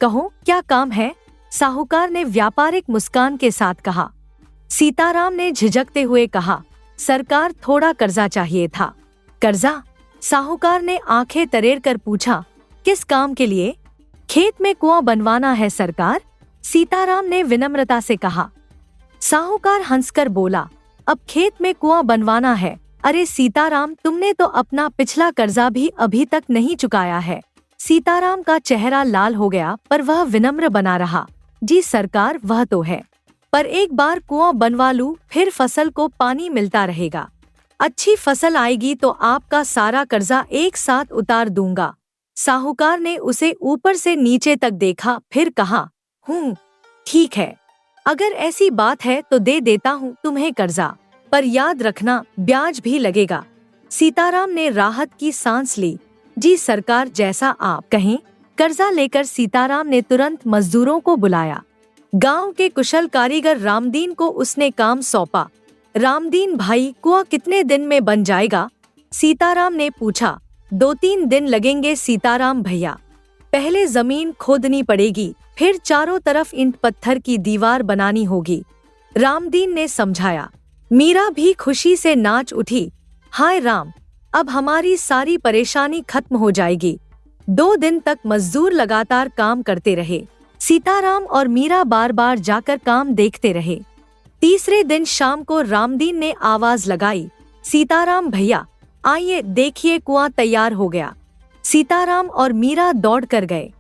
कहो क्या काम है, साहूकार ने व्यापारिक मुस्कान के साथ कहा। सीताराम ने झिझकते हुए कहा, सरकार थोड़ा कर्जा चाहिए था। कर्जा? साहूकार ने आंखें तरेर कर पूछा, किस काम के लिए? खेत में कुआं बनवाना है सरकार, सीताराम ने विनम्रता से कहा। साहूकार हंसकर बोला, अब खेत में कुआं बनवाना है? अरे सीताराम, तुमने तो अपना पिछला कर्जा भी अभी तक नहीं चुकाया है। सीताराम का चेहरा लाल हो गया, पर वह विनम्र बना रहा। जी सरकार, वह तो है, पर एक बार कुआं बनवा लूं, फिर फसल को पानी मिलता रहेगा। अच्छी फसल आएगी तो आपका सारा कर्जा एक साथ उतार दूंगा। साहूकार ने उसे ऊपर से नीचे तक देखा, फिर कहा, ठीक है, अगर ऐसी बात है तो दे देता हूँ तुम्हें कर्जा, पर याद रखना ब्याज भी लगेगा। सीताराम ने राहत की सांस ली। जी सरकार, जैसा आप कहें। कर्जा लेकर सीताराम ने तुरंत मजदूरों को बुलाया। गांव के कुशल कारीगर रामदीन को उसने काम सौंपा। रामदीन भाई, कुआं कितने दिन में बन जाएगा? सीताराम ने पूछा। 2-3 दिन लगेंगे सीताराम भैया। पहले जमीन खोदनी पड़ेगी, फिर चारों तरफ ईंट पत्थर की दीवार बनानी होगी, रामदीन ने समझाया। मीरा भी खुशी से नाच उठी। हाय राम, अब हमारी सारी परेशानी खत्म हो जाएगी। 2 दिन तक मजदूर लगातार काम करते रहे। सीताराम और मीरा बार बार जाकर काम देखते रहे। तीसरे दिन शाम को रामदीन ने आवाज लगाई, सीताराम भैया आइए, देखिए कुआं तैयार हो गया। सीताराम और मीरा दौड़ कर गए।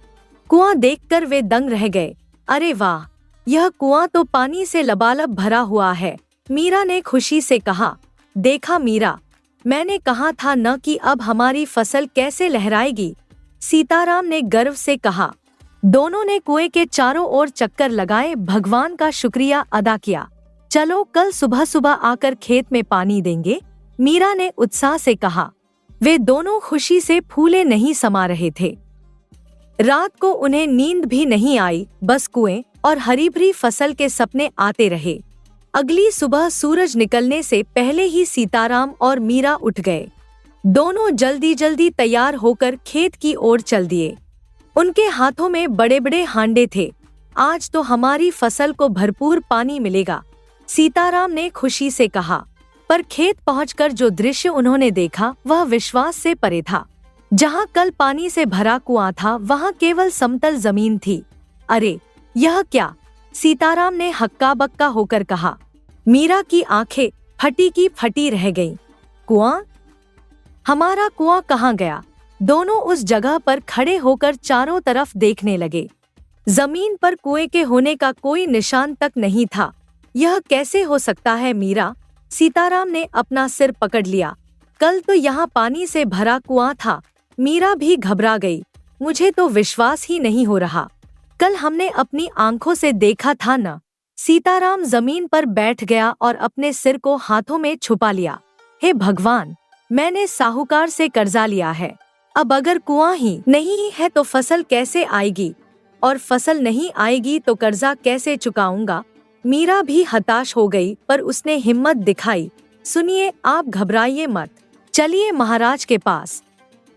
कुआं देखकर वे दंग रह गए। अरे वाह, यह कुआं तो पानी से लबालब भरा हुआ है। मीरा ने खुशी से कहा। देखा मीरा, मैंने कहा था न कि अब हमारी फसल कैसे लहराएगी, सीताराम ने गर्व से कहा। दोनों ने कुएं के चारों ओर चक्कर लगाए, भगवान का शुक्रिया अदा किया। चलो कल सुबह सुबह आकर खेत में पानी देंगे, मीरा ने उत्साह से कहा। वे दोनों खुशी से फूले नहीं समा रहे थे। रात को उन्हें नींद भी नहीं आई, बस कुएं और हरी भरी फसल के सपने आते रहे। अगली सुबह सूरज निकलने से पहले ही सीताराम और मीरा उठ गए। दोनों जल्दी जल्दी तैयार होकर खेत की ओर चल दिए। उनके हाथों में बड़े बड़े हांडे थे। आज तो हमारी फसल को भरपूर पानी मिलेगा, सीताराम ने खुशी से कहा। पर खेत पहुंचकर जो दृश्य उन्होंने देखा वह विश्वास से परे था। जहां कल पानी से भरा कुआं था, वहां केवल समतल जमीन थी। अरे यह क्या, सीताराम ने हक्का बक्का होकर कहा। मीरा की आंखें फटी की फटी रह गईं। कुआं? हमारा कुआं कहाँ गया? दोनों उस जगह पर खड़े होकर चारों तरफ देखने लगे। जमीन पर कुएं के होने का कोई निशान तक नहीं था। यह कैसे हो सकता है मीरा? सीताराम ने अपना सिर पकड़ लिया। कल तो यहाँ पानी से भरा कुआं था। मीरा भी घबरा गई। मुझे तो विश्वास ही नहीं हो रहा। कल हमने अपनी आंखों से देखा था न। सीताराम जमीन पर बैठ गया और अपने सिर को हाथों में छुपा लिया। हे भगवान, मैंने साहूकार से कर्जा लिया है। अब अगर कुआं ही नहीं है तो फसल कैसे आएगी, और फसल नहीं आएगी तो कर्जा कैसे चुकाऊंगा? मीरा भी हताश हो गई, पर उसने हिम्मत दिखाई। सुनिए, आप घबराइए मत, चलिए महाराज के पास,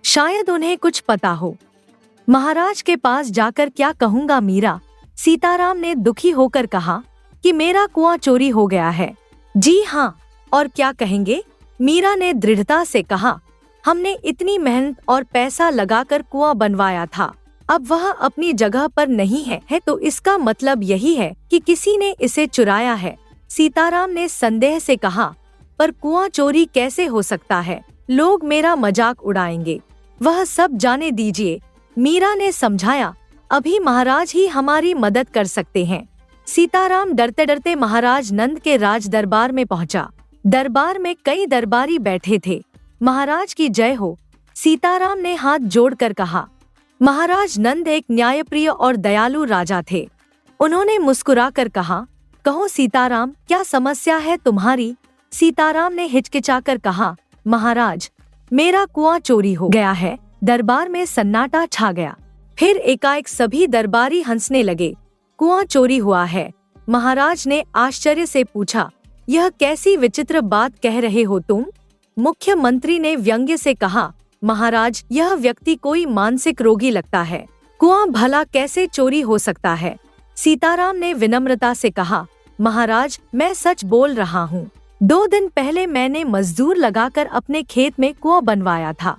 शायद उन्हें कुछ पता हो। महाराज के पास जाकर क्या कहूँगा मीरा? सीताराम ने दुखी होकर कहा कि मेरा कुआं चोरी हो गया है। जी हाँ, और क्या कहेंगे? मीरा ने दृढ़ता से कहा। हमने इतनी मेहनत और पैसा लगाकर कुआं बनवाया था, अब वह अपनी जगह पर नहीं है तो इसका मतलब यही है कि किसी ने इसे चुराया है, सीताराम ने संदेह से कहा। पर कुआं चोरी कैसे हो सकता है? लोग मेरा मजाक उड़ाएंगे। वह सब जाने दीजिए, मीरा ने समझाया। अभी महाराज ही हमारी मदद कर सकते हैं। सीताराम डरते डरते महाराज नंद के राज दरबार में पहुंचा। दरबार में कई दरबारी बैठे थे। महाराज की जय हो, सीताराम ने हाथ जोड़कर कहा। महाराज नंद एक न्यायप्रिय और दयालु राजा थे। उन्होंने मुस्कुराकर कहा, कहो सीताराम, क्या समस्या है तुम्हारी? सीताराम ने हिचकिचाकर कहा, महाराज, मेरा कुआं चोरी हो गया है। दरबार में सन्नाटा छा गया। फिर एकाएक सभी दरबारी हंसने लगे। कुआं चोरी हुआ है? महाराज ने आश्चर्य से पूछा। यह कैसी विचित्र बात कह रहे हो तुम? मुख्यमंत्री ने व्यंग्य से कहा। महाराज, यह व्यक्ति कोई मानसिक रोगी लगता है। कुआं भला कैसे चोरी हो सकता है? सीताराम ने विनम्रता से कहा। महाराज, मैं सच बोल रहा हूँ। 2 दिन पहले मैंने मजदूर लगाकर अपने खेत में कुआं बनवाया था।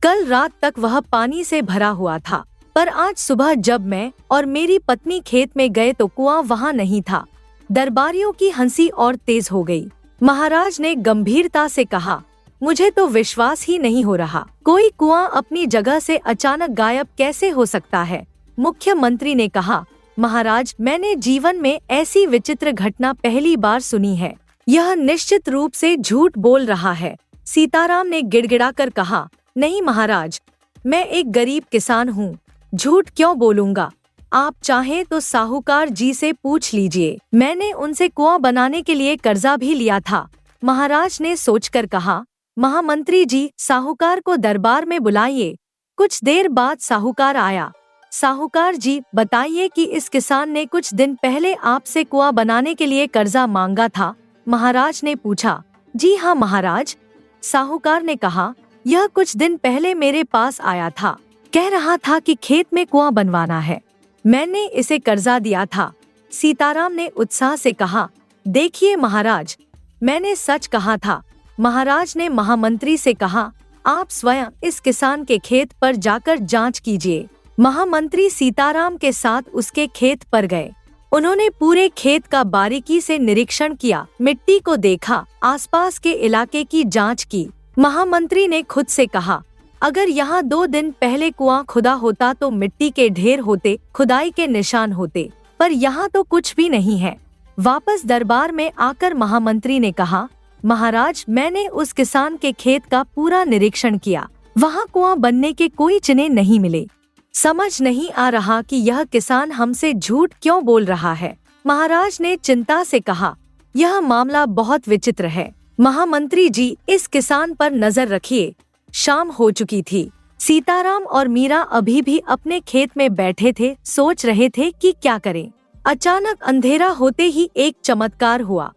कल रात तक वह पानी से भरा हुआ था, पर आज सुबह जब मैं और मेरी पत्नी खेत में गए तो कुआं वहाँ नहीं था। दरबारियों की हंसी और तेज हो गई। महाराज ने गंभीरता से कहा, मुझे तो विश्वास ही नहीं हो रहा। कोई कुआं अपनी जगह से अचानक गायब कैसे हो सकता है? मुख्यमंत्री ने कहा, महाराज, मैंने जीवन में ऐसी विचित्र घटना पहली बार सुनी है। यह निश्चित रूप से झूठ बोल रहा है। सीताराम ने गिड़गिड़ाकर कहा, नहीं महाराज, मैं एक गरीब किसान हूँ, झूठ क्यों बोलूँगा? आप चाहें तो साहूकार जी से पूछ लीजिए, मैंने उनसे कुआं बनाने के लिए कर्जा भी लिया था। महाराज ने सोचकर कहा, महामंत्री जी, साहूकार को दरबार में बुलाइए। कुछ देर बाद साहूकार आया। साहूकार जी, बताइए कि इस किसान ने कुछ दिन पहले आपसे कुआं बनाने के लिए कर्जा मांगा था? महाराज ने पूछा। जी हाँ महाराज, साहूकार ने कहा। यह कुछ दिन पहले मेरे पास आया था, कह रहा था कि खेत में कुआं बनवाना है। मैंने इसे कर्जा दिया था। सीताराम ने उत्साह से कहा, देखिए महाराज, मैंने सच कहा था। महाराज ने महामंत्री से कहा, आप स्वयं इस किसान के खेत पर जाकर जांच कीजिए। महामंत्री सीताराम के साथ उसके खेत पर गए। उन्होंने पूरे खेत का बारीकी से निरीक्षण किया, मिट्टी को देखा, आसपास के इलाके की जांच की। महामंत्री ने खुद से कहा, अगर यहाँ 2 दिन पहले कुआं खुदा होता तो मिट्टी के ढेर होते, खुदाई के निशान होते, पर यहाँ तो कुछ भी नहीं है। वापस दरबार में आकर महामंत्री ने कहा, महाराज, मैंने उस किसान के खेत का पूरा निरीक्षण किया, वहाँ कुआं बनने के कोई चिन्ह नहीं मिले। समझ नहीं आ रहा कि यह किसान हमसे झूठ क्यों बोल रहा है। महाराज ने चिंता से कहा, यह मामला बहुत विचित्र है। महामंत्री जी, इस किसान पर नजर रखिए। शाम हो चुकी थी। सीताराम और मीरा अभी भी अपने खेत में बैठे थे, सोच रहे थे कि क्या करें। अचानक अंधेरा होते ही एक चमत्कार हुआ।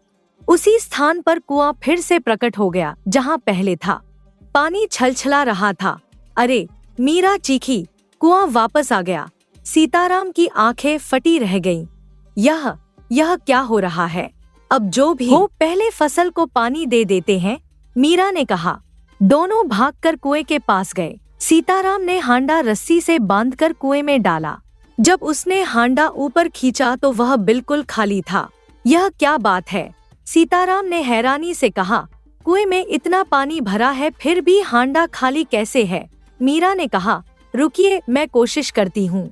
उसी स्थान पर कुआं फिर से प्रकट हो गया जहां पहले था। पानी छलछला रहा था। अरे, मीरा चीखी, कुआं वापस आ गया। सीताराम की आंखें फटी रह गईं। यह क्या हो रहा है? अब जो भी हो, पहले फसल को पानी दे देते हैं, मीरा ने कहा। दोनों भागकर कुएं के पास गए। सीताराम ने हांडा रस्सी से बांधकर कुएं में डाला। जब उसने हांडा ऊपर खींचा तो वह बिल्कुल खाली था। यह क्या बात है? सीताराम ने हैरानी से कहा। कुएं में इतना पानी भरा है, फिर भी हांडा खाली कैसे है? मीरा ने कहा, रुकिए, मैं कोशिश करती हूँ।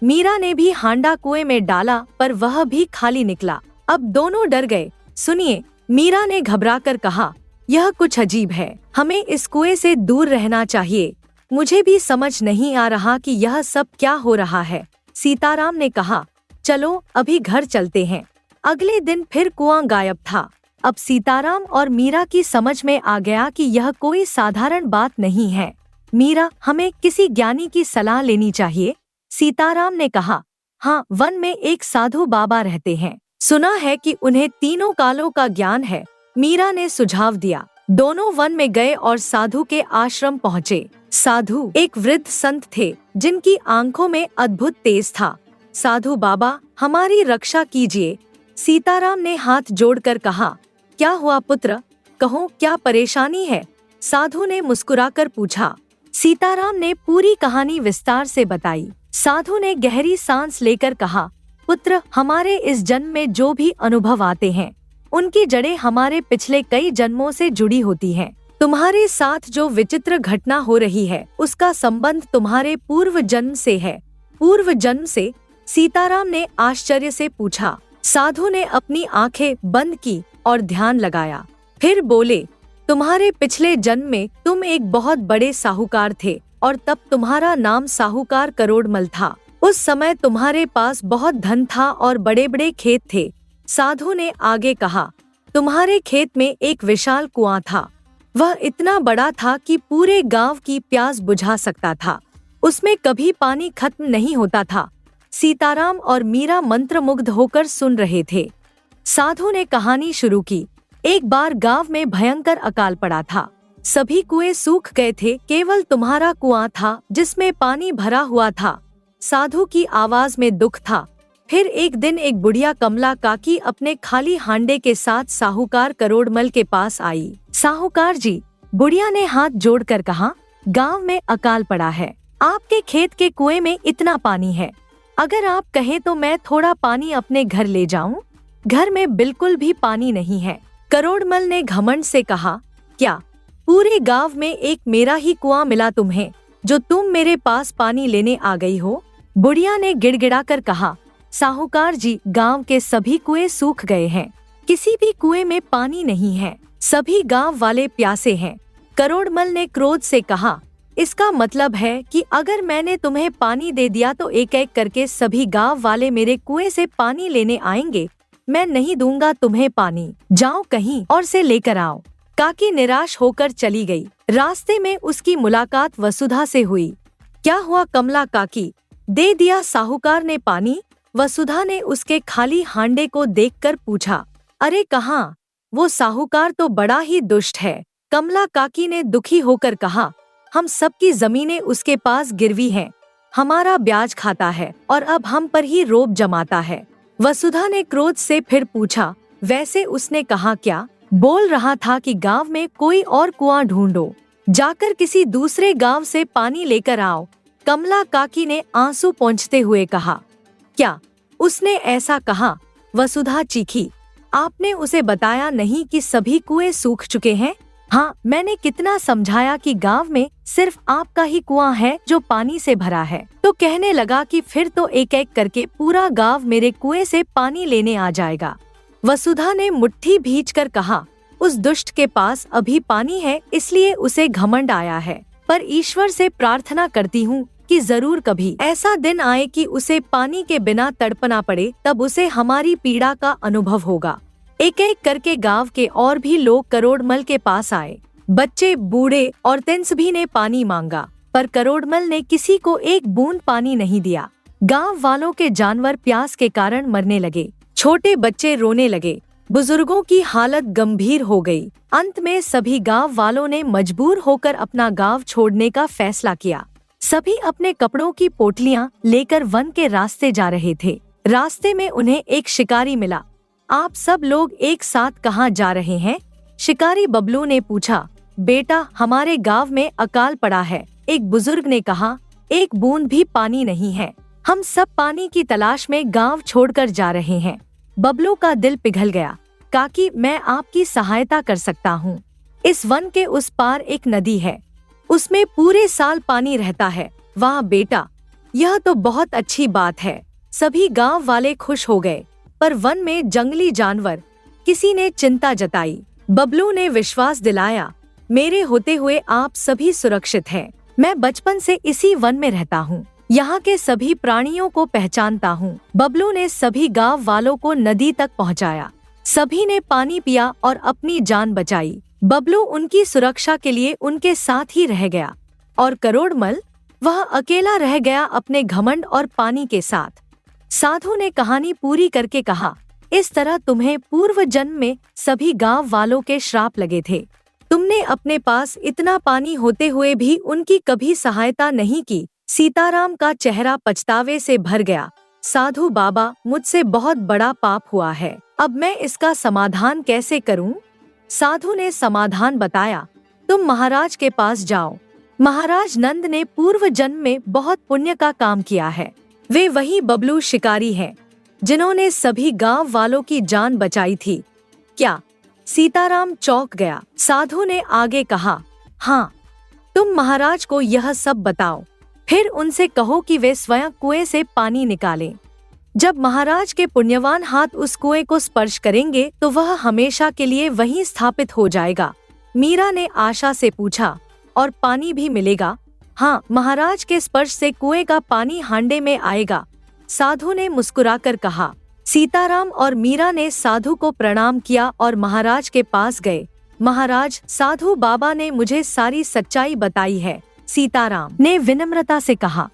मीरा ने भी हांडा कुएं में डाला, पर वह भी खाली निकला। अब दोनों डर गए। सुनिए, मीरा ने घबराकर कहा, यह कुछ अजीब है। हमें इस कुएं से दूर रहना चाहिए। मुझे भी समझ नहीं आ रहा कि यह सब क्या हो रहा है। सीताराम ने कहा, चलो अभी घर चलते हैं। अगले दिन फिर कुआं गायब था। अब सीताराम और मीरा की समझ में आ गया कि यह कोई साधारण बात नहीं है। मीरा, हमें किसी ज्ञानी की सलाह लेनी चाहिए। सीताराम ने कहा, हाँ, वन में एक साधु बाबा रहते हैं। सुना है कि उन्हें तीनों कालों का ज्ञान है। मीरा ने सुझाव दिया। दोनों वन में गए और साधु के आश्रम पहुँचे। साधु एक वृद्ध संत थे जिनकी आंखों में अद्भुत तेज था। साधु बाबा, हमारी रक्षा कीजिए। सीताराम ने हाथ जोड़कर कहा, क्या हुआ पुत्र? कहो, क्या परेशानी है? साधु ने मुस्कुराकर पूछा। सीताराम ने पूरी कहानी विस्तार से बताई। साधु ने गहरी सांस लेकर कहा, पुत्र, हमारे इस जन्म में जो भी अनुभव आते हैं, उनकी जड़ें हमारे पिछले कई जन्मों से जुड़ी होती हैं। तुम्हारे साथ जो विचित्र घटना हो रही है, उसका संबंध तुम्हारे पूर्व जन्म से है। पूर्व जन्म से? सीताराम ने आश्चर्य से पूछा। साधु ने अपनी आंखें बंद की और ध्यान लगाया। फिर बोले, तुम्हारे पिछले जन्म में तुम एक बहुत बड़े साहूकार थे और तब तुम्हारा नाम साहूकार करोड़मल था। उस समय तुम्हारे पास बहुत धन था और बड़े बड़े खेत थे। साधु ने आगे कहा, तुम्हारे खेत में एक विशाल कुआं था। वह इतना बड़ा था कि पूरे गांव की प्यास बुझा सकता था। उसमें कभी पानी खत्म नहीं होता था। सीताराम और मीरा मंत्रमुग्ध होकर सुन रहे थे। साधु ने कहानी शुरू की। एक बार गांव में भयंकर अकाल पड़ा था। सभी कुएं सूख गए थे, केवल तुम्हारा कुआं था जिसमें पानी भरा हुआ था। साधु की आवाज में दुख था। फिर एक दिन एक बुढ़िया कमला काकी अपने खाली हांडे के साथ साहूकार करोड़मल के पास आई। साहूकार जी, बुढ़िया ने हाथ जोड़कर कहा, गांव में अकाल पड़ा है। आपके खेत के कुएं में इतना पानी है। अगर आप कहें तो मैं थोड़ा पानी अपने घर ले जाऊं। घर में बिल्कुल भी पानी नहीं है। करोड़मल ने घमंड से कहा, क्या पूरे गांव में एक मेरा ही कुआं मिला तुम्हें, जो तुम मेरे पास पानी लेने आ गई हो? बुढ़िया ने गिड़गिड़ाकर कहा, साहूकार जी, गांव के सभी कुएं सूख गए हैं। किसी भी कुएं में पानी नहीं है। सभी गांव वाले प्यासे हैं। करोड़मल ने क्रोध से कहा, इसका मतलब है कि अगर मैंने तुम्हें पानी दे दिया तो एक एक करके सभी गांव वाले मेरे कुएं से पानी लेने आएंगे। मैं नहीं दूंगा तुम्हें पानी। जाओ कहीं और से लेकर आओ। काकी निराश होकर चली गई। रास्ते में उसकी मुलाकात वसुधा से हुई। क्या हुआ कमला काकी? दे दिया साहूकार ने पानी? वसुधा ने उसके खाली हांडे को देखकर पूछा। अरे कहाँ, वो साहूकार तो बड़ा ही दुष्ट है। कमला काकी ने दुखी होकर कहा, हम सबकी जमीनें उसके पास गिरवी हैं। हमारा ब्याज खाता है और अब हम पर ही रोब जमाता है। वसुधा ने क्रोध से फिर पूछा, वैसे उसने कहा क्या? बोल रहा था कि गांव में कोई और कुआं ढूंढो, जाकर किसी दूसरे गांव से पानी लेकर आओ। कमला काकी ने आंसू पोंछते हुए कहा। क्या उसने ऐसा कहा? वसुधा चीखी। आपने उसे बताया नहीं कि सभी कुएं सूख चुके हैं? हाँ, मैंने कितना समझाया कि गांव में सिर्फ आपका ही कुआं है जो पानी से भरा है। तो कहने लगा कि फिर तो एक एक करके पूरा गांव मेरे कुएं से पानी लेने आ जाएगा। वसुधा ने मुट्ठी भींचकर कहा, उस दुष्ट के पास अभी पानी है इसलिए उसे घमंड आया है, पर ईश्वर से प्रार्थना करती हूँ कि जरूर कभी ऐसा दिन आए कि उसे पानी के बिना तड़पना पड़े, तब उसे हमारी पीड़ा का अनुभव होगा। एक एक करके गांव के और भी लोग करोड़मल के पास आए। बच्चे, बूढ़े औरतें सभी ने पानी मांगा, पर करोड़मल ने किसी को एक बूंद पानी नहीं दिया। गांव वालों के जानवर प्यास के कारण मरने लगे, छोटे बच्चे रोने लगे, बुजुर्गों की हालत गंभीर हो गई। अंत में सभी गांव वालों ने मजबूर होकर अपना गांव छोड़ने का फैसला किया। सभी अपने कपड़ों की पोटलियां लेकर वन के रास्ते जा रहे थे। रास्ते में उन्हें एक शिकारी मिला। आप सब लोग एक साथ कहाँ जा रहे हैं? शिकारी बबलू ने पूछा। बेटा, हमारे गांव में अकाल पड़ा है, एक बुजुर्ग ने कहा। एक बूंद भी पानी नहीं है, हम सब पानी की तलाश में गांव छोड़कर जा रहे हैं। बबलू का दिल पिघल गया। काकी, मैं आपकी सहायता कर सकता हूँ। इस वन के उस पार एक नदी है, उसमें पूरे साल पानी रहता है। वाह बेटा, यह तो बहुत अच्छी बात है। सभी गांव वाले खुश हो गए। पर वन में जंगली जानवर, किसी ने चिंता जताई। बबलू ने विश्वास दिलाया, मेरे होते हुए आप सभी सुरक्षित हैं। मैं बचपन से इसी वन में रहता हूँ, यहाँ के सभी प्राणियों को पहचानता हूँ। बबलू ने सभी गांव वालों को नदी तक पहुँचाया। सभी ने पानी पिया और अपनी जान बचाई। बबलू उनकी सुरक्षा के लिए उनके साथ ही रह गया, और करोड़मल, वह अकेला रह गया अपने घमंड और पानी के साथ। साधु ने कहानी पूरी करके कहा, इस तरह तुम्हें पूर्व जन्म में सभी गांव वालों के श्राप लगे थे। तुमने अपने पास इतना पानी होते हुए भी उनकी कभी सहायता नहीं की। सीताराम का चेहरा पछतावे से भर गया। साधु बाबा, मुझसे बहुत बड़ा पाप हुआ है, अब मैं इसका समाधान कैसे करूं? साधु ने समाधान बताया, तुम महाराज के पास जाओ। महाराज नंद ने पूर्व जन्म में बहुत पुण्य का काम किया है। वे वही बबलू शिकारी हैं, जिन्होंने सभी गांव वालों की जान बचाई थी। क्या? सीताराम चौंक गया। साधु ने आगे कहा, हाँ, तुम महाराज को यह सब बताओ, फिर उनसे कहो कि वे स्वयं कुएं से पानी निकालें। जब महाराज के पुण्यवान हाथ उस कुएं को स्पर्श करेंगे तो वह हमेशा के लिए वहीं स्थापित हो जाएगा। मीरा ने आशा से पूछा, और पानी भी मिलेगा? हाँ, महाराज के स्पर्श से कुएं का पानी हांडे में आएगा, साधु ने मुस्कुराकर कहा। सीताराम और मीरा ने साधु को प्रणाम किया और महाराज के पास गए। महाराज, साधु बाबा ने मुझे सारी सच्चाई बताई है, सीताराम ने विनम्रता से कहा।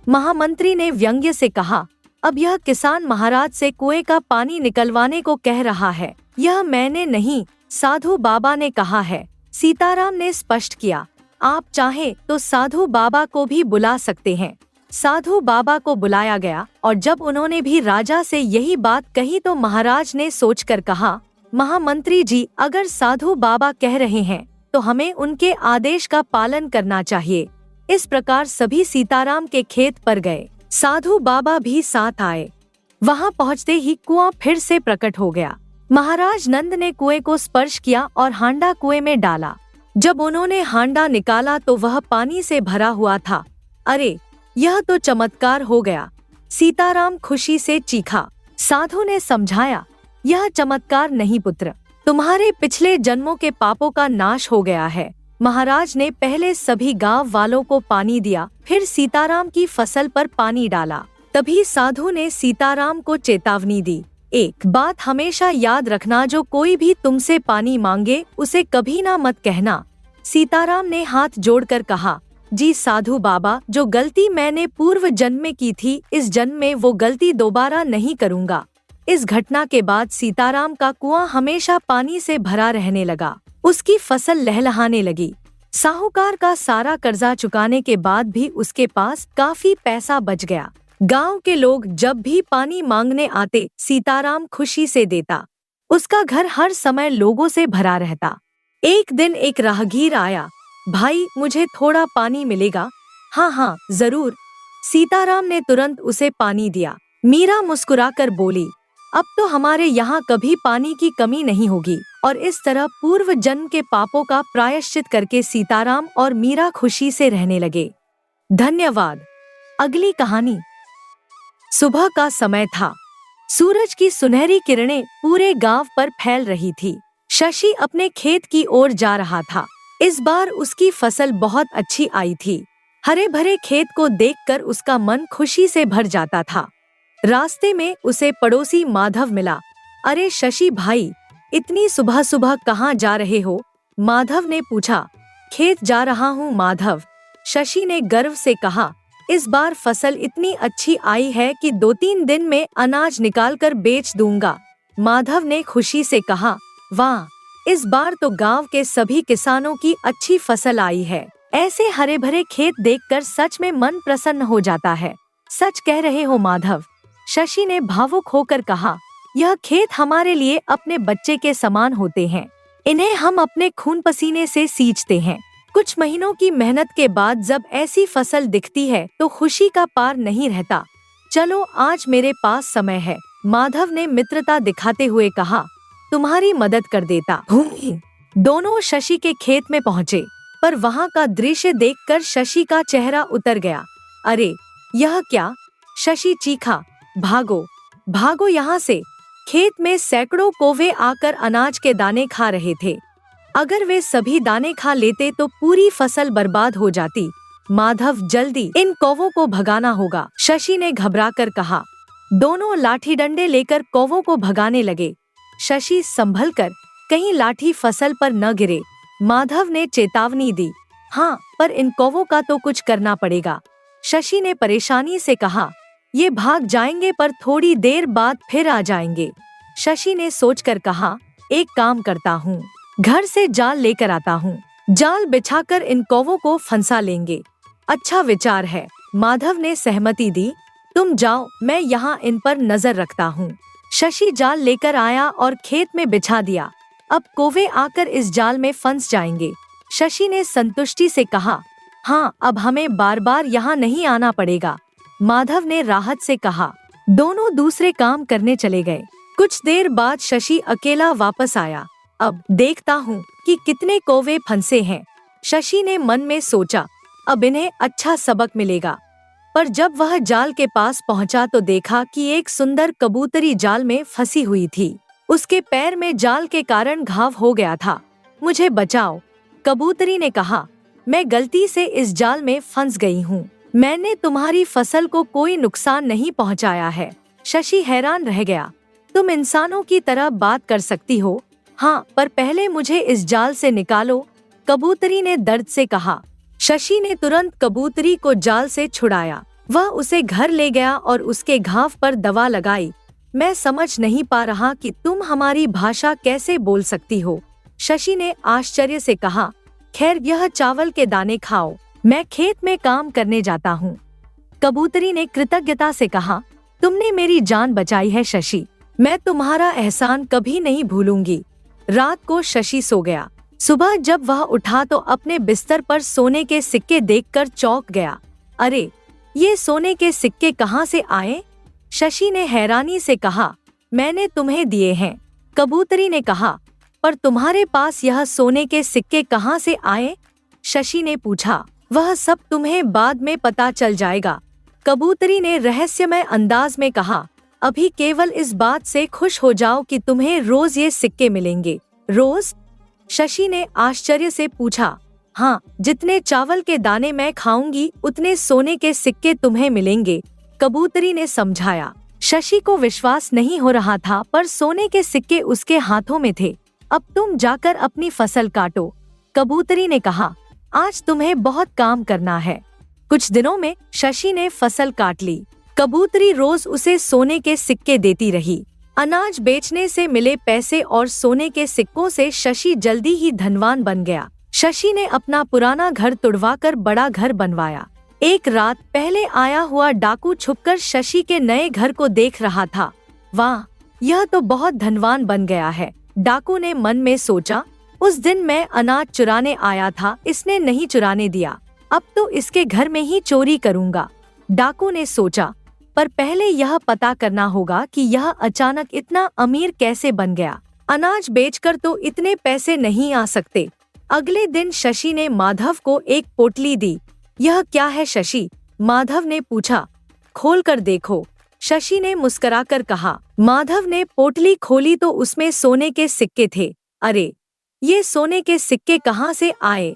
महामंत्री ने व्यंग्य से कहा, अब यह किसान महाराज से कुएं का पानी निकलवाने को कह रहा है। यह मैंने नहीं, साधु बाबा ने कहा है, सीताराम ने स्पष्ट किया। आप चाहें तो साधु बाबा को भी बुला सकते हैं। साधु बाबा को बुलाया गया और जब उन्होंने भी राजा से यही बात कही तो महाराज ने सोचकर कहा, महामंत्री जी, अगर साधु बाबा कह रहे हैं तो हमें उनके आदेश का पालन करना चाहिए। इस प्रकार सभी सीताराम के खेत पर गए। साधु बाबा भी साथ आए। वहां पहुंचते ही कुआं फिर से प्रकट हो गया। महाराज नंद ने कुएं को स्पर्श किया और हांडा कुएं में डाला। जब उन्होंने हांडा निकाला तो वह पानी से भरा हुआ था। अरे, यह तो चमत्कार हो गया, सीताराम खुशी से चीखा। साधु ने समझाया, यह चमत्कार नहीं पुत्र, तुम्हारे पिछले जन्मों के पापों का नाश हो गया है। महाराज ने पहले सभी गांव वालों को पानी दिया, फिर सीताराम की फसल पर पानी डाला। तभी साधु ने सीताराम को चेतावनी दी, एक बात हमेशा याद रखना, जो कोई भी तुमसे पानी मांगे उसे कभी ना मत कहना। सीताराम ने हाथ जोड़कर कहा, जी साधु बाबा, जो गलती मैंने पूर्व जन्म में की थी, इस जन्म में वो गलती दोबारा नहीं करूँगा। इस घटना के बाद सीताराम का कुआं हमेशा पानी से भरा रहने लगा। उसकी फसल लहलहाने लगी। साहूकार का सारा कर्जा चुकाने के बाद भी उसके पास काफी पैसा बच गया। गांव के लोग जब भी पानी मांगने आते, सीताराम खुशी से देता। उसका घर हर समय लोगों से भरा रहता। एक दिन एक राहगीर आया, भाई, मुझे थोड़ा पानी मिलेगा? हाँ हाँ जरूर। सीताराम ने तुरंत उसे पानी दिया। मीरा मुस्कुराकर बोली, अब तो हमारे यहाँ कभी पानी की कमी नहीं होगी। और इस तरह पूर्व जन्म के पापों का प्रायश्चित करके सीताराम और मीरा खुशी से रहने लगे। धन्यवाद। अगली कहानी। सुबह का समय था। सूरज की सुनहरी किरणें पूरे गांव पर फैल रही थी। शशि अपने खेत की ओर जा रहा था। इस बार उसकी फसल बहुत अच्छी आई थी। हरे भरे खेत को देखकर उसका मन खुशी से भर जाता था। रास्ते में उसे पड़ोसी माधव मिला। अरे शशि भाई, इतनी सुबह सुबह कहाँ जा रहे हो? माधव ने पूछा। खेत जा रहा हूँ माधव, शशि ने गर्व से कहा। इस बार फसल इतनी अच्छी आई है कि 2-3 दिन में अनाज निकालकर बेच दूंगा। माधव ने खुशी से कहा। वाह, इस बार तो गांव के सभी किसानों की अच्छी फसल आई है। ऐसे हरे भरे खेत देखकर सच में मन प्रसन्न हो जाता है। सच कह रहे हो माधव, शशि ने भावुक होकर कहा। यह खेत हमारे लिए अपने बच्चे के समान होते हैं। इन्हें हम अपने खून पसीने से सींचते हैं। कुछ महीनों की मेहनत के बाद जब ऐसी फसल दिखती है तो खुशी का पार नहीं रहता। चलो आज मेरे पास समय है, माधव ने मित्रता दिखाते हुए कहा। तुम्हारी मदद कर देता हूँ। दोनों शशि के खेत में पहुँचे, पर वहाँ का दृश्य देखकर शशि का चेहरा उतर गया। अरे यह क्या? शशि चीखा। भागो भागो यहाँ से। खेत में सैकड़ों कौवे आकर अनाज के दाने खा रहे थे। अगर वे सभी दाने खा लेते तो पूरी फसल बर्बाद हो जाती। माधव, जल्दी इन कौवों को भगाना होगा, शशि ने घबराकर कहा। दोनों लाठी डंडे लेकर कौवों को भगाने लगे। शशि संभल कर, कहीं लाठी फसल पर न गिरे। माधव ने चेतावनी दी। हाँ, पर इन कौवों का तो कुछ करना पड़ेगा, शशि ने परेशानी से कहा। ये भाग जाएंगे पर थोड़ी देर बाद फिर आ जाएंगे। शशि ने सोचकर कहा, एक काम करता हूँ, घर से जाल लेकर आता हूँ। जाल बिछाकर इन कौवों को फंसा लेंगे। अच्छा विचार है, माधव ने सहमति दी। तुम जाओ, मैं यहाँ इन पर नजर रखता हूँ। शशि जाल लेकर आया और खेत में बिछा दिया। अब कौवे आकर इस जाल में फंस जाएंगे, शशि ने संतुष्टि से कहा। हाँ, अब हमें बार बार यहाँ नहीं आना पड़ेगा, माधव ने राहत से कहा। दोनों दूसरे काम करने चले गए। कुछ देर बाद शशि अकेला वापस आया। अब देखता हूँ कि कितने कौवे फंसे हैं, शशि ने मन में सोचा। अब इन्हें अच्छा सबक मिलेगा। पर जब वह जाल के पास पहुँचा तो देखा कि एक सुंदर कबूतरी जाल में फंसी हुई थी। उसके पैर में जाल के कारण घाव हो गया था। मुझे बचाओ, कबूतरी ने कहा। मैं गलती से इस जाल में फंस गई हूँ। मैंने तुम्हारी फसल को कोई नुकसान नहीं पहुँचाया है। शशि हैरान रह गया। तुम इंसानों की तरह बात कर सकती हो। हाँ, पर पहले मुझे इस जाल से निकालो, कबूतरी ने दर्द से कहा। शशि ने तुरंत कबूतरी को जाल से छुड़ाया। वह उसे घर ले गया और उसके घाव पर दवा लगाई। मैं समझ नहीं पा रहा कि तुम हमारी भाषा कैसे बोल सकती हो, शशि ने आश्चर्य से कहा। खैर, यह चावल के दाने खाओ, मैं खेत में काम करने जाता हूँ, कबूतरी ने कृतज्ञता से कहा। तुमने मेरी जान बचाई है शशि, मैं तुम्हारा एहसान कभी नहीं भूलूंगी। रात को शशि सो गया। सुबह जब वह उठा तो अपने बिस्तर पर सोने के सिक्के देखकर चौंक गया। अरे, ये सोने के सिक्के कहाँ से आए? शशि ने हैरानी से कहा। मैंने तुम्हें दिए हैं, कबूतरी ने कहा। पर तुम्हारे पास यह सोने के सिक्के कहाँ से आए? शशि ने पूछा। वह सब तुम्हें बाद में पता चल जाएगा, कबूतरी ने रहस्यमय अंदाज में कहा। अभी केवल इस बात से खुश हो जाओ कि तुम्हें रोज ये सिक्के मिलेंगे। रोज? शशि ने आश्चर्य से पूछा। हाँ, जितने चावल के दाने मैं खाऊंगी उतने सोने के सिक्के तुम्हें मिलेंगे, कबूतरी ने समझाया। शशि को विश्वास नहीं हो रहा था, पर सोने के सिक्के उसके हाथों में थे। अब तुम जाकर अपनी फसल काटो, कबूतरी ने कहा। आज तुम्हें बहुत काम करना है। कुछ दिनों में शशि ने फसल काट ली। कबूतरी रोज उसे सोने के सिक्के देती रही। अनाज बेचने से मिले पैसे और सोने के सिक्कों से शशि जल्दी ही धनवान बन गया। शशि ने अपना पुराना घर तुड़वाकर बड़ा घर बनवाया। एक रात पहले आया हुआ डाकू छुपकर शशि के नए घर को देख रहा था। वाह, यह तो बहुत धनवान बन गया है, डाकू ने मन में सोचा। उस दिन मैं अनाज चुराने आया था, इसने नहीं चुराने दिया, अब तो इसके घर में ही चोरी करूंगा, डाकू ने सोचा। पर पहले यह पता करना होगा कि यह अचानक इतना अमीर कैसे बन गया। अनाज बेचकर तो इतने पैसे नहीं आ सकते। अगले दिन शशि ने माधव को एक पोटली दी। यह क्या है शशि? माधव ने पूछा। खोल कर देखो, शशि ने मुस्कुराकर कहा। माधव ने पोटली खोली तो उसमें सोने के सिक्के थे। अरे, ये सोने के सिक्के कहाँ से आए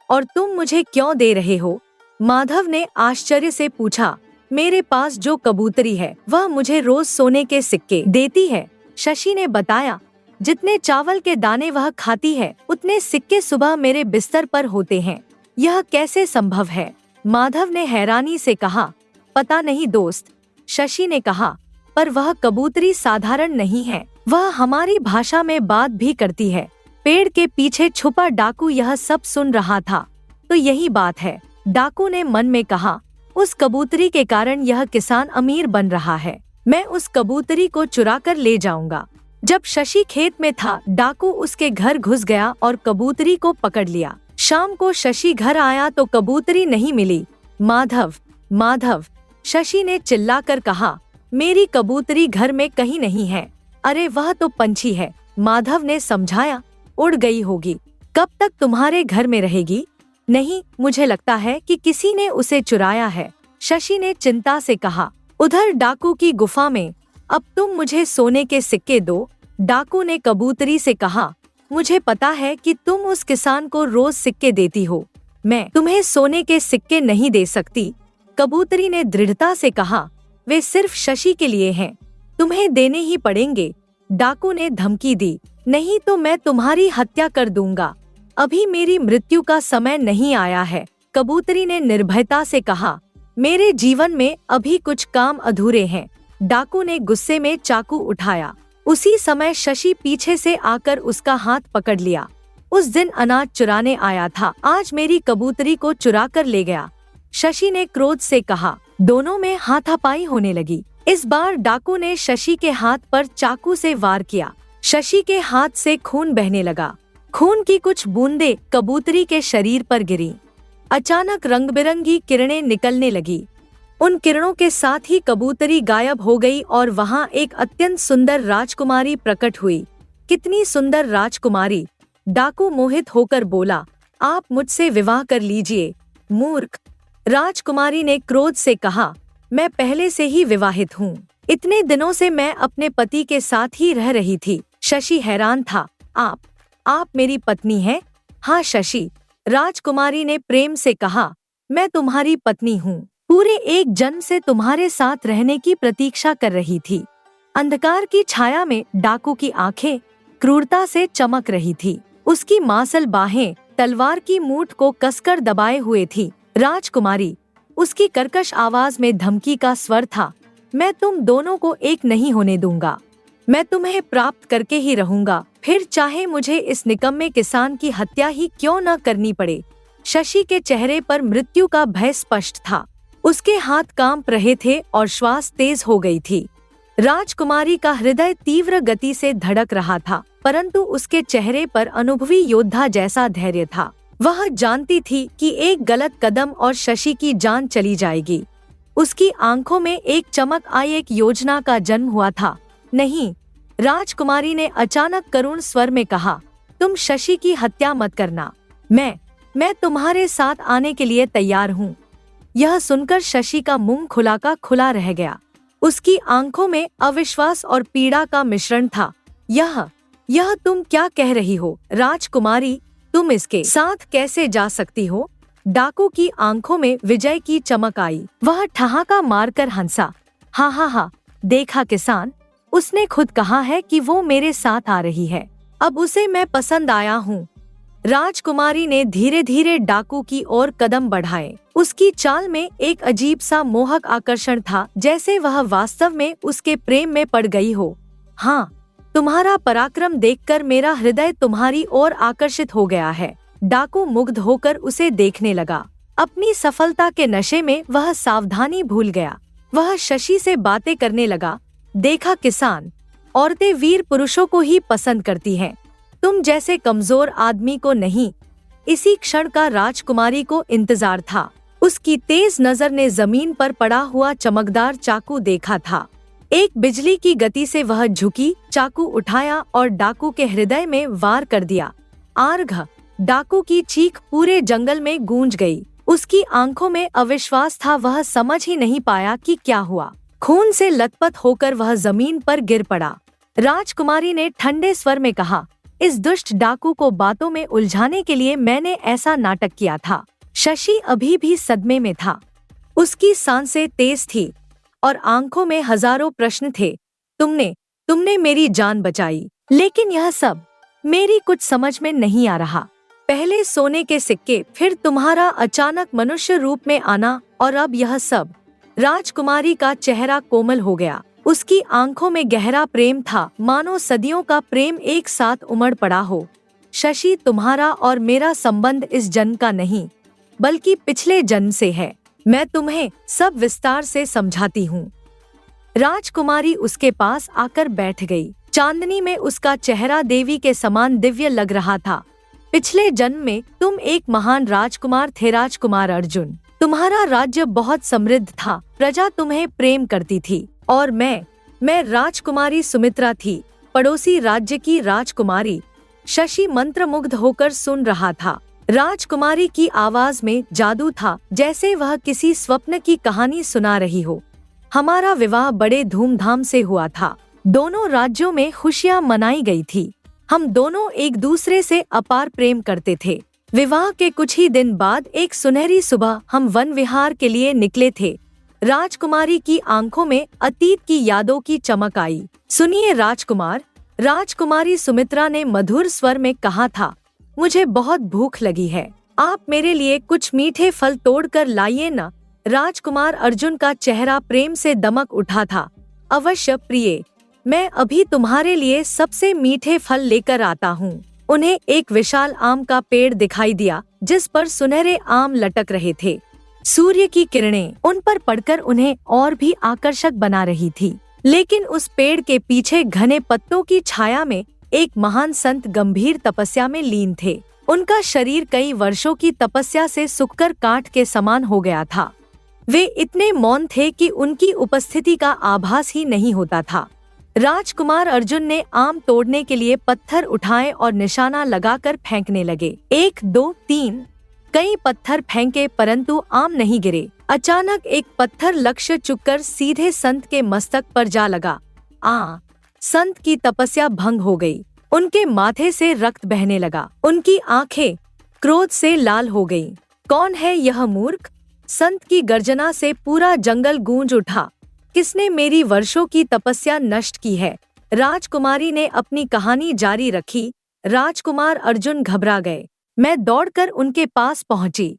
और तुम मुझे क्यों दे रहे हो? माधव ने आश्चर्य से पूछा। मेरे पास जो कबूतरी है वह मुझे रोज सोने के सिक्के देती है, शशि ने बताया। जितने चावल के दाने वह खाती है उतने सिक्के सुबह मेरे बिस्तर पर होते हैं। यह कैसे संभव है? माधव ने हैरानी से कहा। पता नहीं दोस्त, शशि ने कहा, पर वह कबूतरी साधारण नहीं है, वह हमारी भाषा में बात भी करती है। पेड़ के पीछे छुपा डाकू यह सब सुन रहा था। तो यही बात है, डाकू ने मन में कहा। उस कबूतरी के कारण यह किसान अमीर बन रहा है। मैं उस कबूतरी को चुरा कर ले जाऊंगा। जब शशि खेत में था, डाकू उसके घर घुस गया और कबूतरी को पकड़ लिया। शाम को शशि घर आया तो कबूतरी नहीं मिली। माधव, माधव, शशि ने चिल्लाकर कहा। मेरी कबूतरी घर में कहीं नहीं है। अरे वह तो पंछी है, माधव ने समझाया। उड़ गई होगी। कब तक तुम्हारे घर में रहेगी? नहीं, मुझे लगता है कि किसी ने उसे चुराया है, शशि ने चिंता से कहा। उधर डाकू की गुफा में। अब तुम मुझे सोने के सिक्के दो, डाकू ने कबूतरी से कहा। मुझे पता है कि तुम उस किसान को रोज सिक्के देती हो, मैं तुम्हें सोने के सिक्के नहीं दे सकती, कबूतरी ने दृढ़ता से कहा। वे सिर्फ शशि के लिए हैं, तुम्हें देने ही पड़ेंगे, डाकू ने धमकी दी। नहीं तो मैं तुम्हारी हत्या कर दूंगा। अभी मेरी मृत्यु का समय नहीं आया है, कबूतरी ने निर्भयता से कहा। मेरे जीवन में अभी कुछ काम अधूरे हैं, डाकू ने गुस्से में चाकू उठाया। उसी समय शशि पीछे से आकर उसका हाथ पकड़ लिया। उस दिन अनाज चुराने आया था, आज मेरी कबूतरी को चुरा कर ले गया, शशि ने क्रोध से कहा। दोनों में हाथापाई होने लगी। इस बार डाकू ने शशि के हाथ पर चाकू से वार किया। शशि के हाथ से खून बहने लगा। खून की कुछ बूंदें कबूतरी के शरीर पर गिरी। अचानक रंग बिरंगी किरणें निकलने लगी। उन किरणों के साथ ही कबूतरी गायब हो गई और वहां एक अत्यंत सुंदर राजकुमारी प्रकट हुई। कितनी सुंदर राजकुमारी, डाकू मोहित होकर बोला। आप मुझसे विवाह कर लीजिए, मूर्ख, राजकुमारी ने क्रोध से कहा। मैं पहले से ही विवाहित हूँ, इतने दिनों से मैं अपने पति के साथ ही रह रही थी। शशि हैरान था। आप मेरी पत्नी हैं? हाँ शशि, राजकुमारी ने प्रेम से कहा। मैं तुम्हारी पत्नी हूँ, पूरे एक जन्म से तुम्हारे साथ रहने की प्रतीक्षा कर रही थी। अंधकार की छाया में डाकू की आंखें क्रूरता से चमक रही थी। उसकी मांसल बाहें तलवार की मूठ को कसकर दबाए हुए थी। राजकुमारी, उसकी कर्कश आवाज में धमकी का स्वर था। मैं तुम दोनों को एक नहीं होने दूंगा, मैं तुम्हें प्राप्त करके ही रहूंगा, फिर चाहे मुझे इस निकम्मे किसान की हत्या ही क्यों न करनी पड़े। शशि के चेहरे पर मृत्यु का भय स्पष्ट था। उसके हाथ कांप रहे थे और श्वास तेज हो गई थी। राजकुमारी का हृदय तीव्र गति से धड़क रहा था, परंतु उसके चेहरे पर अनुभवी योद्धा जैसा धैर्य था। वह जानती थी कि एक गलत कदम और शशि की जान चली जाएगी। उसकी आंखों में एक चमक आई। एक योजना का जन्म हुआ था। नहीं, राजकुमारी ने अचानक करुण स्वर में कहा, तुम शशि की हत्या मत करना, मैं तुम्हारे साथ आने के लिए तैयार हूँ। यह सुनकर शशि का मुंह खुला का खुला रह गया। उसकी आंखों में अविश्वास और पीड़ा का मिश्रण था। यह तुम क्या कह रही हो राजकुमारी, तुम इसके साथ कैसे जा सकती हो? डाकू की आंखों में विजय की चमक आई। वह ठहाका मारकर हंसा। हा, देखा किसान, उसने खुद कहा है कि वो मेरे साथ आ रही है, अब उसे मैं पसंद आया हूँ। राजकुमारी ने धीरे धीरे डाकू की ओर कदम बढ़ाए। उसकी चाल में एक अजीब सा मोहक आकर्षण था, जैसे वह वास्तव में उसके प्रेम में पड़ गई हो। हाँ, तुम्हारा पराक्रम देखकर मेरा हृदय तुम्हारी ओर आकर्षित हो गया है। डाकू मुग्ध होकर उसे देखने लगा। अपनी सफलता के नशे में वह सावधानी भूल गया। वह शशि से बातें करने लगा। देखा किसान, औरतें वीर पुरुषों को ही पसंद करती हैं, तुम जैसे कमजोर आदमी को नहीं। इसी क्षण का राजकुमारी को इंतजार था। उसकी तेज नजर ने जमीन पर पड़ा हुआ चमकदार चाकू देखा था। एक बिजली की गति से वह झुकी, चाकू उठाया और डाकू के हृदय में वार कर दिया। आर्घ! डाकू की चीख पूरे जंगल में गूंज गई। उसकी आंखों में अविश्वास था, वह समझ ही नहीं पाया कि क्या हुआ। खून से लथपथ होकर वह जमीन पर गिर पड़ा। राजकुमारी ने ठंडे स्वर में कहा, इस दुष्ट डाकू को बातों में उलझाने के लिए मैंने ऐसा नाटक किया था। शशि अभी भी सदमे में था। उसकी सांसें तेज थी और आंखों में हजारों प्रश्न थे। तुमने मेरी जान बचाई, लेकिन यह सब मेरी कुछ समझ में नहीं आ रहा। पहले सोने के सिक्के, फिर तुम्हारा अचानक मनुष्य रूप में आना, और अब यह सब। राजकुमारी का चेहरा कोमल हो गया। उसकी आंखों में गहरा प्रेम था, मानो सदियों का प्रेम एक साथ उमड़ पड़ा हो। शशि, तुम्हारा और मेरा संबंध इस जन्म का नहीं, बल्कि पिछले जन्म से है। मैं तुम्हें सब विस्तार से समझाती हूँ। राजकुमारी उसके पास आकर बैठ गई। चांदनी में उसका चेहरा देवी के समान दिव्य लग रहा था। पिछले जन्म में तुम एक महान राजकुमार थे, राजकुमार अर्जुन। तुम्हारा राज्य बहुत समृद्ध था, प्रजा तुम्हें प्रेम करती थी, और मैं राजकुमारी सुमित्रा थी, पड़ोसी राज्य की राजकुमारी। शशि मंत्रमुग्ध होकर सुन रहा था। राजकुमारी की आवाज में जादू था, जैसे वह किसी स्वप्न की कहानी सुना रही हो। हमारा विवाह बड़े धूमधाम से हुआ था। दोनों राज्यों में खुशियां मनाई गई थी। हम दोनों एक दूसरे से अपार प्रेम करते थे। विवाह के कुछ ही दिन बाद एक सुनहरी सुबह हम वन विहार के लिए निकले थे। राजकुमारी की आंखों में अतीत की यादों की चमक आई। सुनिए राजकुमार, राजकुमारी सुमित्रा ने मधुर स्वर में कहा था, मुझे बहुत भूख लगी है। आप मेरे लिए कुछ मीठे फल तोड़कर लाइए न। राजकुमार अर्जुन का चेहरा प्रेम से दमक उठा था। अवश्य प्रिय, मैं अभी तुम्हारे लिए सबसे मीठे फल लेकर आता हूँ। उन्हें एक विशाल आम का पेड़ दिखाई दिया, जिस पर सुनहरे आम लटक रहे थे। सूर्य की किरणें उन पर पड़कर उन्हें और भी आकर्षक बना रही थी। लेकिन उस पेड़ के पीछे घने पत्तों की छाया में एक महान संत गंभीर तपस्या में लीन थे। उनका शरीर कई वर्षों की तपस्या से सूखकर काठ के समान हो गया था। वे इतने मौन थे कि उनकी उपस्थिति का आभास ही नहीं होता था। राजकुमार अर्जुन ने आम तोड़ने के लिए पत्थर उठाए और निशाना लगाकर फेंकने लगे। 1, 2, 3 कई पत्थर फेंके, परंतु आम नहीं गिरे। अचानक एक पत्थर लक्ष्य चुककर सीधे संत के मस्तक पर जा लगा। संत की तपस्या भंग हो गई। उनके माथे से रक्त बहने लगा। उनकी आंखें क्रोध से लाल हो गईं। कौन है यह मूर्ख? संत की गर्जना से पूरा जंगल गूंज उठा। किसने मेरी वर्षों की तपस्या नष्ट की है? राजकुमारी ने अपनी कहानी जारी रखी। राजकुमार अर्जुन घबरा गए। मैं दौड़कर उनके पास पहुंची।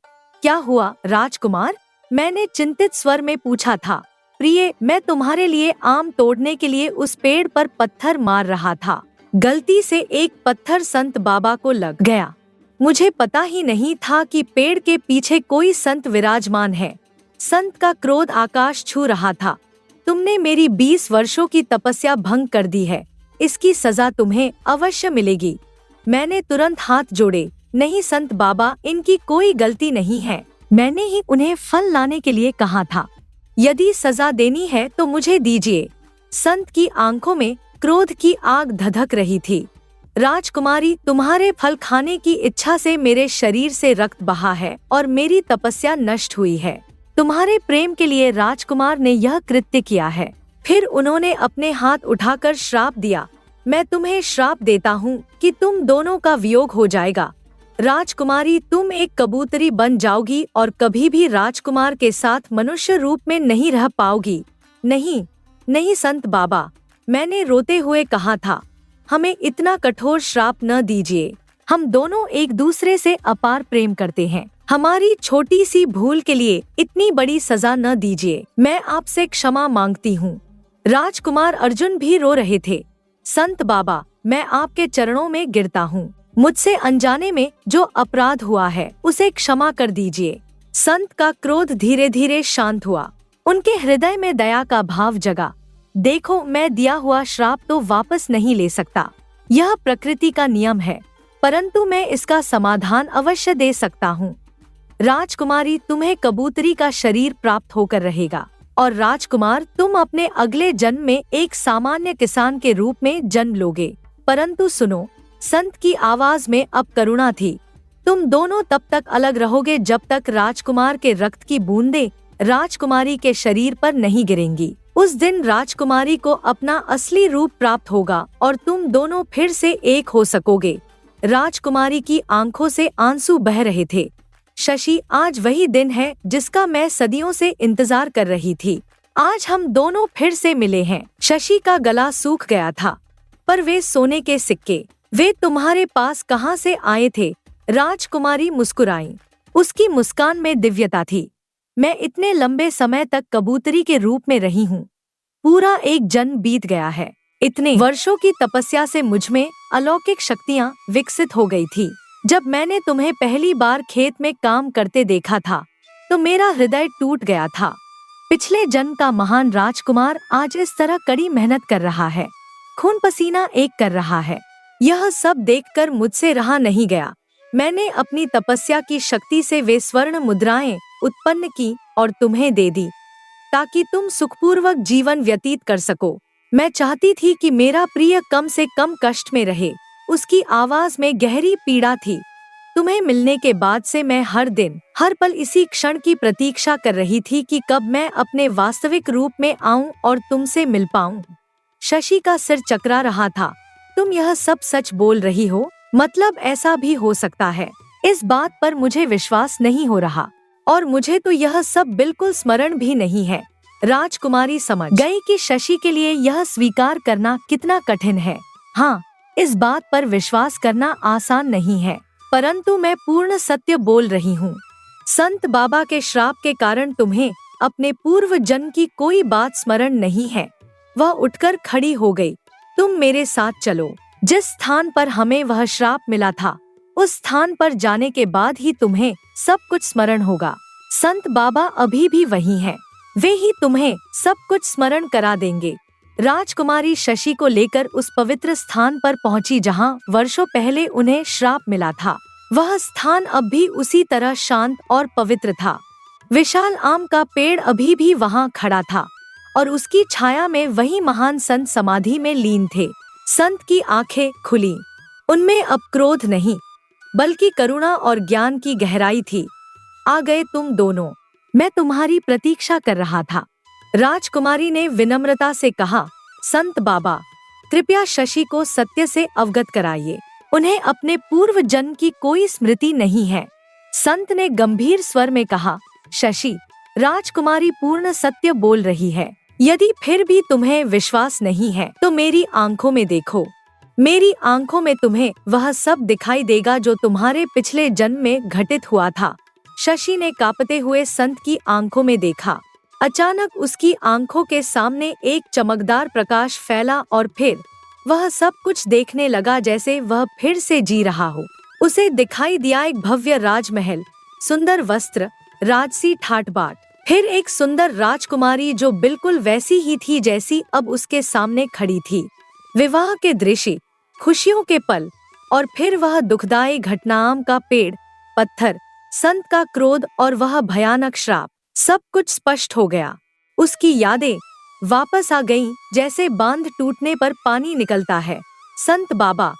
क्या हुआ राजकुमार? मैंने चिंतित स्वर में पूछा था। प्रिय, मैं तुम्हारे लिए आम तोड़ने के लिए उस पेड़ पर पत्थर मार रहा था। गलती से एक पत्थर संत बाबा को लग गया। मुझे पता ही नहीं था कि पेड़ के पीछे कोई संत विराजमान है। संत का क्रोध आकाश छू रहा था। तुमने मेरी 20 वर्षों की तपस्या भंग कर दी है। इसकी सजा तुम्हें अवश्य मिलेगी। मैंने तुरंत हाथ जोड़े। नहीं संत बाबा, इनकी कोई गलती नहीं है। मैंने ही उन्हें फल लाने के लिए कहा था। यदि सजा देनी है तो मुझे दीजिए। संत की आंखों में क्रोध की आग धधक रही थी। राजकुमारी, तुम्हारे फल खाने की इच्छा से मेरे शरीर से रक्त बहा है और मेरी तपस्या नष्ट हुई है। तुम्हारे प्रेम के लिए राजकुमार ने यह कृत्य किया है। फिर उन्होंने अपने हाथ उठाकर श्राप दिया। मैं तुम्हें श्राप देता हूँ कि तुम दोनों का वियोग हो जाएगा। राजकुमारी, तुम एक कबूतरी बन जाओगी और कभी भी राजकुमार के साथ मनुष्य रूप में नहीं रह पाओगी। नहीं, नहीं संत बाबा, मैंने रोते हुए कहा था। हमें इतना कठोर श्राप न दीजिए। हम दोनों एक दूसरे से अपार प्रेम करते हैं। हमारी छोटी सी भूल के लिए इतनी बड़ी सजा न दीजिए। मैं आपसे क्षमा मांगती हूँ। राजकुमार अर्जुन भी रो रहे थे। संत बाबा, मैं आपके चरणों में गिरता हूँ। मुझसे अनजाने में जो अपराध हुआ है उसे क्षमा कर दीजिए। संत का क्रोध धीरे धीरे शांत हुआ। उनके हृदय में दया का भाव जगा। देखो, मैं दिया हुआ श्राप तो वापस नहीं ले सकता। यह प्रकृति का नियम है, परंतु मैं इसका समाधान अवश्य दे सकता हूँ। राजकुमारी तुम्हें कबूतरी का शरीर प्राप्त होकर रहेगा और राजकुमार तुम अपने अगले जन्म में एक सामान्य किसान के रूप में जन्म लोगे। परंतु सुनो, संत की आवाज में अब करुणा थी, तुम दोनों तब तक अलग रहोगे जब तक राजकुमार के रक्त की बूंदें राजकुमारी के शरीर पर नहीं गिरेंगी। उस दिन राजकुमारी को अपना असली रूप प्राप्त होगा और तुम दोनों फिर से एक हो सकोगे। राजकुमारी की आंखों से आंसू बह रहे थे। शशि, आज वही दिन है जिसका मैं सदियों से इंतजार कर रही थी। आज हम दोनों फिर से मिले हैं। शशि का गला सूख गया था, पर वे सोने के सिक्के, वे तुम्हारे पास कहाँ से आए थे? राजकुमारी मुस्कुराई। उसकी मुस्कान में दिव्यता थी। मैं इतने लंबे समय तक कबूतरी के रूप में रही हूँ। पूरा एक जन्म बीत गया है। इतने वर्षों की तपस्या से मुझमें अलौकिक शक्तियाँ विकसित हो गई थी। जब मैंने तुम्हें पहली बार खेत में काम करते देखा था तो मेरा हृदय टूट गया था। पिछले जन्म का महान राजकुमार आज इस तरह कड़ी मेहनत कर रहा है, खून पसीना एक कर रहा है। यह सब देखकर मुझसे रहा नहीं गया। मैंने अपनी तपस्या की शक्ति से वे स्वर्ण मुद्राएं उत्पन्न की और तुम्हें दे दी ताकि तुम सुखपूर्वक जीवन व्यतीत कर सको। मैं चाहती थी कि मेरा प्रिय कम से कम कष्ट में रहे। उसकी आवाज में गहरी पीड़ा थी। तुम्हें मिलने के बाद से मैं हर दिन हर पल इसी क्षण की प्रतीक्षा कर रही थी कि कब मैं अपने वास्तविक रूप में आऊं और तुमसे मिल पाऊं। शशि का सिर चकरा रहा था। तुम यह सब सच बोल रही हो? मतलब ऐसा भी हो सकता है? इस बात पर मुझे विश्वास नहीं हो रहा और मुझे तो यह सब बिल्कुल स्मरण भी नहीं है। राजकुमारी समझ गई कि शशि के लिए यह स्वीकार करना कितना कठिन है। हाँ, इस बात पर विश्वास करना आसान नहीं है, परंतु मैं पूर्ण सत्य बोल रही हूँ। संत बाबा के श्राप के कारण तुम्हें अपने पूर्व जन्म की कोई बात स्मरण नहीं है। वह उठकर खड़ी हो गई। तुम मेरे साथ चलो। जिस स्थान पर हमें वह श्राप मिला था, उस स्थान पर जाने के बाद ही तुम्हें सब कुछ स्मरण होगा। संत बाबा अभी भी वही हैं। वे ही तुम्हें सब कुछ स्मरण करा देंगे। राजकुमारी शशि को लेकर उस पवित्र स्थान पर पहुंची जहां वर्षों पहले उन्हें श्राप मिला था। वह स्थान अब भी उसी तरह शांत और पवित्र था। विशाल आम का पेड़ अभी भी वहां खड़ा था और उसकी छाया में वही महान संत समाधि में लीन थे। संत की आंखें खुली। उनमें अब क्रोध नहीं, बल्कि करुणा और ज्ञान की गहराई थी। आ गए तुम दोनों, मैं तुम्हारी प्रतीक्षा कर रहा था। राजकुमारी ने विनम्रता से कहा, संत बाबा, कृपया शशि को सत्य से अवगत कराइए। उन्हें अपने पूर्व जन्म की कोई स्मृति नहीं है। संत ने गंभीर स्वर में कहा, शशि, राजकुमारी पूर्ण सत्य बोल रही है। यदि फिर भी तुम्हें विश्वास नहीं है तो मेरी आंखों में देखो। मेरी आंखों में तुम्हें वह सब दिखाई देगा जो तुम्हारे पिछले जन्म में घटित हुआ था। शशि ने कांपते हुए संत की आंखों में देखा। अचानक उसकी आंखों के सामने एक चमकदार प्रकाश फैला और फिर वह सब कुछ देखने लगा जैसे वह फिर से जी रहा हो। उसे दिखाई दिया एक भव्य राजमहल, सुंदर वस्त्र, राजसी ठाट बाट, फिर एक सुंदर राजकुमारी जो बिल्कुल वैसी ही थी जैसी अब उसके सामने खड़ी थी। विवाह के दृश्य, खुशियों के पल और फिर वह दुखदायी घटना, आम का पेड़, पत्थर, संत का क्रोध और वह भयानक श्राप, सब कुछ स्पष्ट हो गया। उसकी यादें वापस आ गईं जैसे बांध टूटने पर पानी निकलता है। संत बाबा,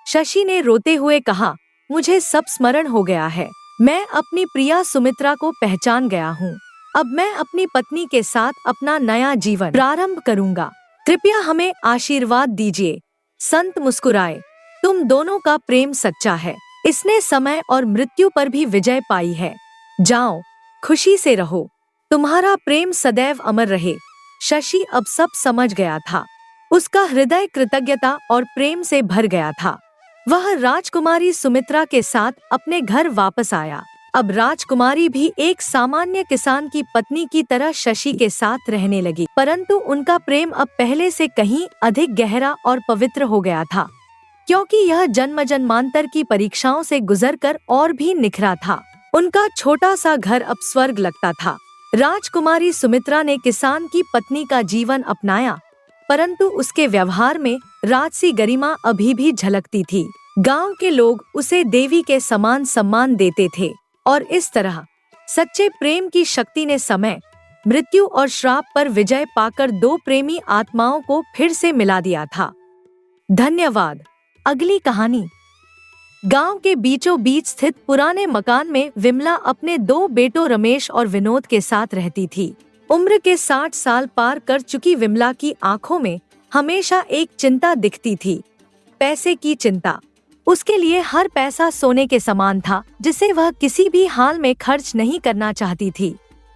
शशि ने रोते हुए कहा, मुझे सब स्मरण हो गया है। मैं अपनी प्रिया सुमित्रा को पहचान गया हूँ। अब मैं अपनी पत्नी के साथ अपना नया जीवन प्रारंभ करूँगा। कृपया हमें आशीर्वाद दीजिए। संत मुस्कुराए। तुम दोनों का प्रेम सच्चा है। इसने समय और मृत्यु पर भी विजय पाई है। जाओ, खुशी से रहो। तुम्हारा प्रेम सदैव अमर रहे। शशि अब सब समझ गया था। उसका हृदय कृतज्ञता और प्रेम से भर गया था। वह राजकुमारी सुमित्रा के साथ अपने घर वापस आया। अब राजकुमारी भी एक सामान्य किसान की पत्नी की तरह शशि के साथ रहने लगी, परंतु उनका प्रेम अब पहले से कहीं अधिक गहरा और पवित्र हो गया था, क्योंकि यह जन्म जन्मांतर की परीक्षाओं से गुजरकर और भी निखरा था। उनका छोटा सा घर अब स्वर्ग लगता था। राजकुमारी सुमित्रा ने किसान की पत्नी का जीवन अपनाया, परंतु उसके व्यवहार में राजसी गरिमा अभी भी झलकती थी। गांव के लोग उसे देवी के समान सम्मान देते थे और इस तरह सच्चे प्रेम की शक्ति ने समय, मृत्यु और श्राप पर विजय पाकर दो प्रेमी आत्माओं को फिर से मिला दिया था। धन्यवाद। अगली कहानी। गांव के बीचों बीच स्थित पुराने मकान में विमला अपने दो बेटों रमेश और विनोद के साथ रहती थी। उम्र के 60 साल पार कर चुकी विमला की आंखों में हमेशा एक चिंता दिखती थी, पैसे की चिंता। उसके लिए हर पैसा सोने के समान था, जिसे वह किसी भी हाल में खर्च नहीं करना चाहती थी।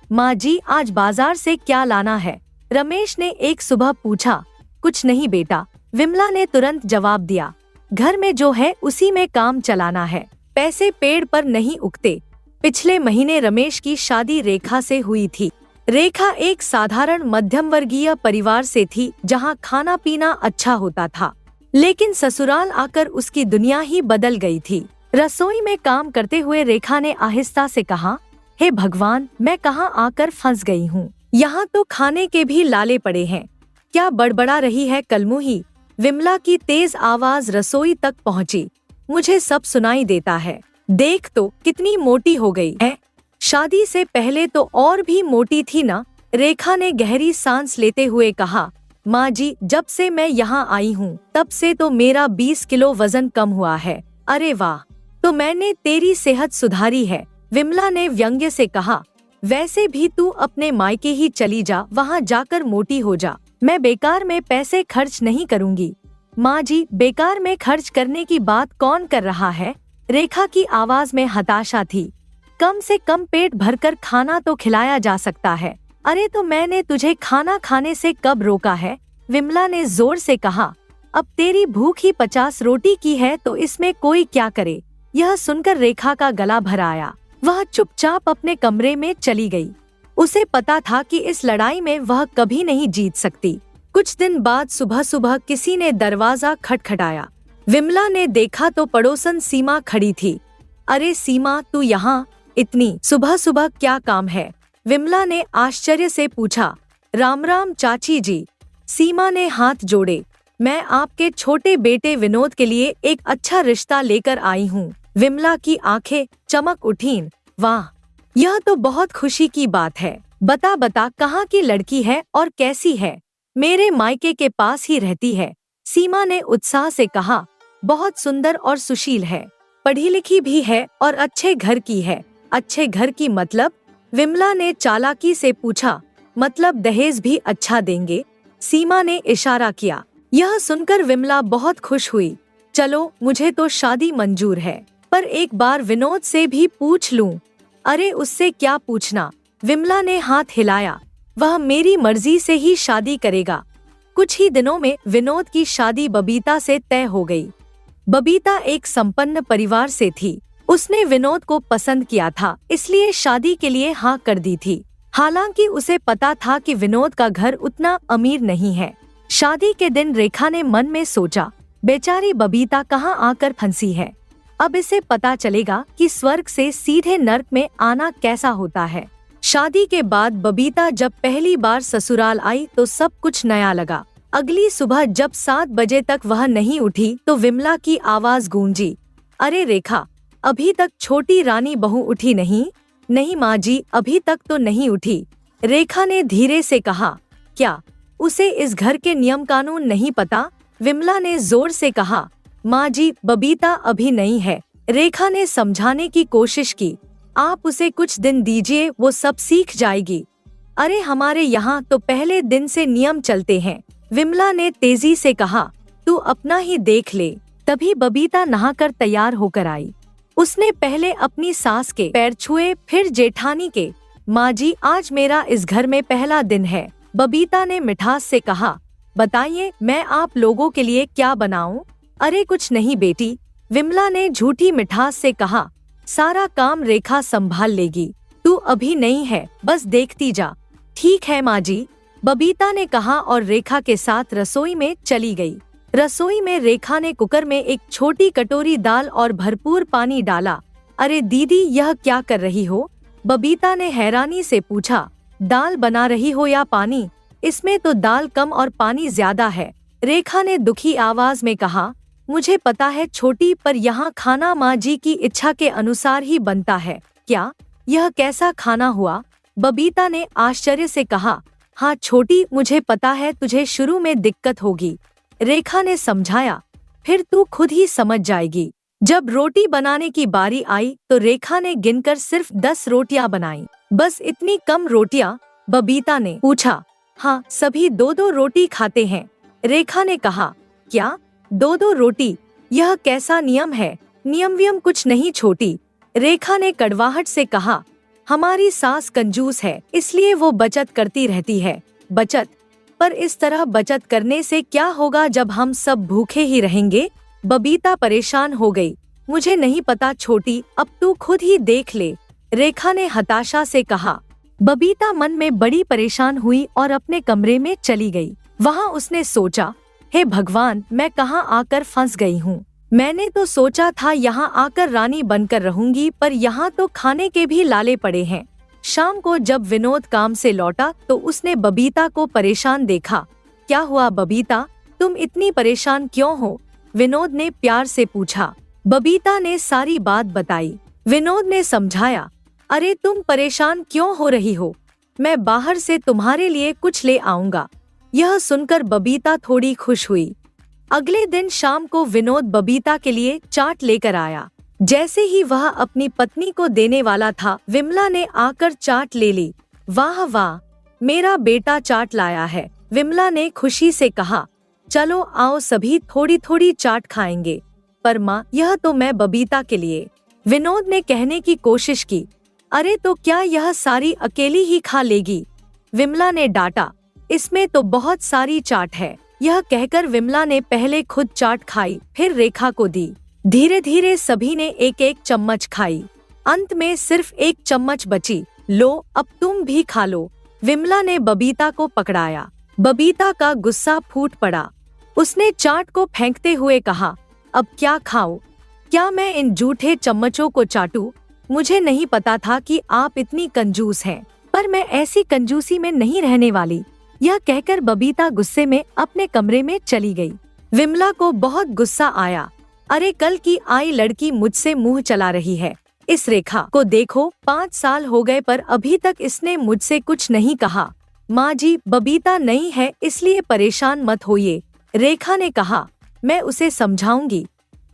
माँ जी, आज बाजार से क्या लाना है? रमेश ने एक सुबह पूछा। कुछ नहीं बेटा, विमला ने तुरंत जवाब दिया। घर में जो है उसी में काम चलाना है, पैसे पेड़ पर नहीं उगते। पिछले महीने रमेश की शादी रेखा से हुई थी। रेखा एक साधारण मध्यम वर्गीय परिवार से थी, जहां खाना पीना अच्छा होता था, लेकिन ससुराल आकर उसकी दुनिया ही बदल गई थी। रसोई में काम करते हुए रेखा ने आहिस्ता से कहा, हे भगवान, मैं कहाँ आकर फंस गई हूँ। यहाँ तो खाने के भी लाले पड़े हैं। क्या बड़बड़ा रही है कलमुही? विमला की तेज आवाज रसोई तक पहुँची। मुझे सब सुनाई देता है। देख तो कितनी मोटी हो गई है। शादी से पहले तो और भी मोटी थी ना? रेखा ने गहरी सांस लेते हुए कहा। माँ जी, जब से मैं यहाँ आई हूँ तब से तो मेरा 20 किलो वजन कम हुआ है। अरे वाह, तो मैंने तेरी सेहत सुधारी है, विमला ने व्यंग्य से कहा। वैसे भी तू अपने मायके ही चली जा, वहाँ जाकर मोटी हो जा। मैं बेकार में पैसे खर्च नहीं करूँगी। माँ जी, बेकार में खर्च करने की बात कौन कर रहा है? रेखा की आवाज में हताशा थी। कम से कम पेट भरकर खाना तो खिलाया जा सकता है। अरे तो मैंने तुझे खाना खाने से कब रोका है? विमला ने जोर से कहा। अब तेरी भूख ही 50 रोटी की है तो इसमें कोई क्या करे? यह सुनकर रेखा का गला भर आया। वह चुपचाप अपने कमरे में चली गई। उसे पता था कि इस लड़ाई में वह कभी नहीं जीत सकती। कुछ दिन बाद सुबह सुबह किसी ने दरवाजा खटखटाया। विमला ने देखा तो पड़ोसन सीमा खड़ी थी। अरे सीमा, तू यहाँ इतनी सुबह सुबह क्या काम है? विमला ने आश्चर्य से पूछा। राम राम चाची जी। सीमा ने हाथ जोड़े। मैं आपके छोटे बेटे विनोद के लिए एक अच्छा रिश्ता लेकर आई हूँ। विमला की आंखें चमक उठीं। वाह, यह तो बहुत खुशी की बात है। बता बता, कहाँ की लड़की है और कैसी है? मेरे मायके के पास ही रहती है, सीमा ने उत्साह से कहा। बहुत सुंदर और सुशील है, पढ़ी लिखी भी है और अच्छे घर की है। अच्छे घर की मतलब? विमला ने चालाकी से पूछा। मतलब दहेज भी अच्छा देंगे, सीमा ने इशारा किया। यह सुनकर विमला बहुत खुश हुई। चलो, मुझे तो शादी मंजूर है, पर एक बार विनोद से भी पूछ लूं। अरे उससे क्या पूछना, विमला ने हाथ हिलाया। वह मेरी मर्जी से ही शादी करेगा। कुछ ही दिनों में विनोद की शादी बबीता से तय हो गई। बबीता एक संपन्न परिवार से थी। उसने विनोद को पसंद किया था, इसलिए शादी के लिए हाँ कर दी थी। हालांकि उसे पता था कि विनोद का घर उतना अमीर नहीं है। शादी के दिन रेखा ने मन में सोचा, बेचारी बबीता कहाँ आकर फंसी है। अब इसे पता चलेगा कि स्वर्ग से सीधे नर्क में आना कैसा होता है। शादी के बाद बबीता जब पहली बार ससुराल आई तो सब कुछ नया लगा। अगली सुबह जब 7 बजे तक वह नहीं उठी तो विमला की आवाज गूंजी। अरे रेखा, अभी तक छोटी रानी बहू उठी नहीं? नहीं माँ जी, अभी तक तो नहीं उठी, रेखा ने धीरे से कहा। क्या उसे इस घर के नियम कानून नहीं पता? विमला ने जोर से कहा। माँ जी, बबीता अभी नहीं है, रेखा ने समझाने की कोशिश की। आप उसे कुछ दिन दीजिए, वो सब सीख जाएगी। अरे हमारे यहाँ तो पहले दिन से नियम चलते हैं, विमला ने तेजी से कहा। तू अपना ही देख ले। तभी बबीता नहाकर तैयार होकर आई। उसने पहले अपनी सास के पैर छुए, फिर जेठानी के। माँ जी, आज मेरा इस घर में पहला दिन है, बबीता ने मिठास से कहा। बताइए, मैं आप लोगों के लिए क्या बनाऊं? अरे कुछ नहीं बेटी, विमला ने झूठी मिठास से कहा। सारा काम रेखा संभाल लेगी, तू अभी नहीं है, बस देखती जा। ठीक है माँ जी, बबीता ने कहा और रेखा के साथ रसोई में चली गई। रसोई में रेखा ने कुकर में एक छोटी कटोरी दाल और भरपूर पानी डाला। अरे दीदी, यह क्या कर रही हो? बबीता ने हैरानी से पूछा। दाल बना रही हो या पानी? इसमें तो दाल कम और पानी ज्यादा है, रेखा ने दुखी आवाज में कहा। मुझे पता है छोटी, पर यहाँ खाना माँ जी की इच्छा के अनुसार ही बनता है। क्या यह कैसा खाना हुआ? बबीता ने आश्चर्य से कहा। हाँ छोटी, मुझे पता है तुझे शुरू में दिक्कत होगी, रेखा ने समझाया, फिर तू खुद ही समझ जाएगी। जब रोटी बनाने की बारी आई तो रेखा ने गिनकर सिर्फ 10 रोटियां बनाई। बस इतनी कम रोटियां? बबीता ने पूछा। हाँ, सभी 2-2 रोटी खाते हैं, रेखा ने कहा। क्या 2-2 रोटी? यह कैसा नियम है? नियम वियम कुछ नहीं छोटी, रेखा ने कड़वाहट से कहा। हमारी सास कंजूस है, इसलिए वो बचत करती रहती है। बचत? पर इस तरह बचत करने से क्या होगा जब हम सब भूखे ही रहेंगे? बबीता परेशान हो गई। मुझे नहीं पता छोटी, अब तू खुद ही देख ले, रेखा ने हताशा से कहा। बबीता मन में बड़ी परेशान हुई और अपने कमरे में चली गई। वहाँ उसने सोचा, हे भगवान, मैं कहाँ आकर फंस गई हूँ। मैंने तो सोचा था यहाँ आकर रानी बनकर रहूंगी, पर यहाँ तो खाने के भी लाले पड़े हैं। शाम को जब विनोद काम से लौटा तो उसने बबीता को परेशान देखा। क्या हुआ बबीता, तुम इतनी परेशान क्यों हो? विनोद ने प्यार से पूछा। बबीता ने सारी बात बताई। विनोद ने समझाया। अरे तुम परेशान क्यों हो रही हो? मैं बाहर से तुम्हारे लिए कुछ ले आऊंगा। यह सुनकर बबीता थोड़ी खुश हुई। अगले दिन शाम को विनोद बबीता के लिए चाट लेकर आया। जैसे ही वह अपनी पत्नी को देने वाला था, विमला ने आकर चाट ले ली। वाह वाह, मेरा बेटा चाट लाया है, विमला ने खुशी से कहा। चलो आओ सभी थोड़ी थोड़ी चाट खाएंगे। पर माँ, यह तो मैं बबीता के लिए, विनोद ने कहने की कोशिश की। अरे तो क्या यह सारी अकेली ही खा लेगी? विमला ने डांटा। इसमें तो बहुत सारी चाट है। यह कहकर विमला ने पहले खुद चाट खाई, फिर रेखा को दी। धीरे धीरे सभी ने एक एक चम्मच खाई। अंत में सिर्फ एक चम्मच बची। लो अब तुम भी खा लो, विमला ने बबीता को पकड़ाया। बबीता का गुस्सा फूट पड़ा। उसने चाट को फेंकते हुए कहा, अब क्या खाऊं? क्या मैं इन जूठे चम्मचों को चाटूं? मुझे नहीं पता था कि आप इतनी कंजूस हैं, पर मैं ऐसी कंजूसी में नहीं रहने वाली। यह कहकर बबीता गुस्से में अपने कमरे में चली गई। विमला को बहुत गुस्सा आया। अरे कल की आई लड़की मुझसे मुंह चला रही है। इस रेखा को देखो, 5 साल हो गए पर अभी तक इसने मुझसे कुछ नहीं कहा। माँ जी, बबीता नहीं है इसलिए परेशान मत होइए, रेखा ने कहा। मैं उसे समझाऊंगी।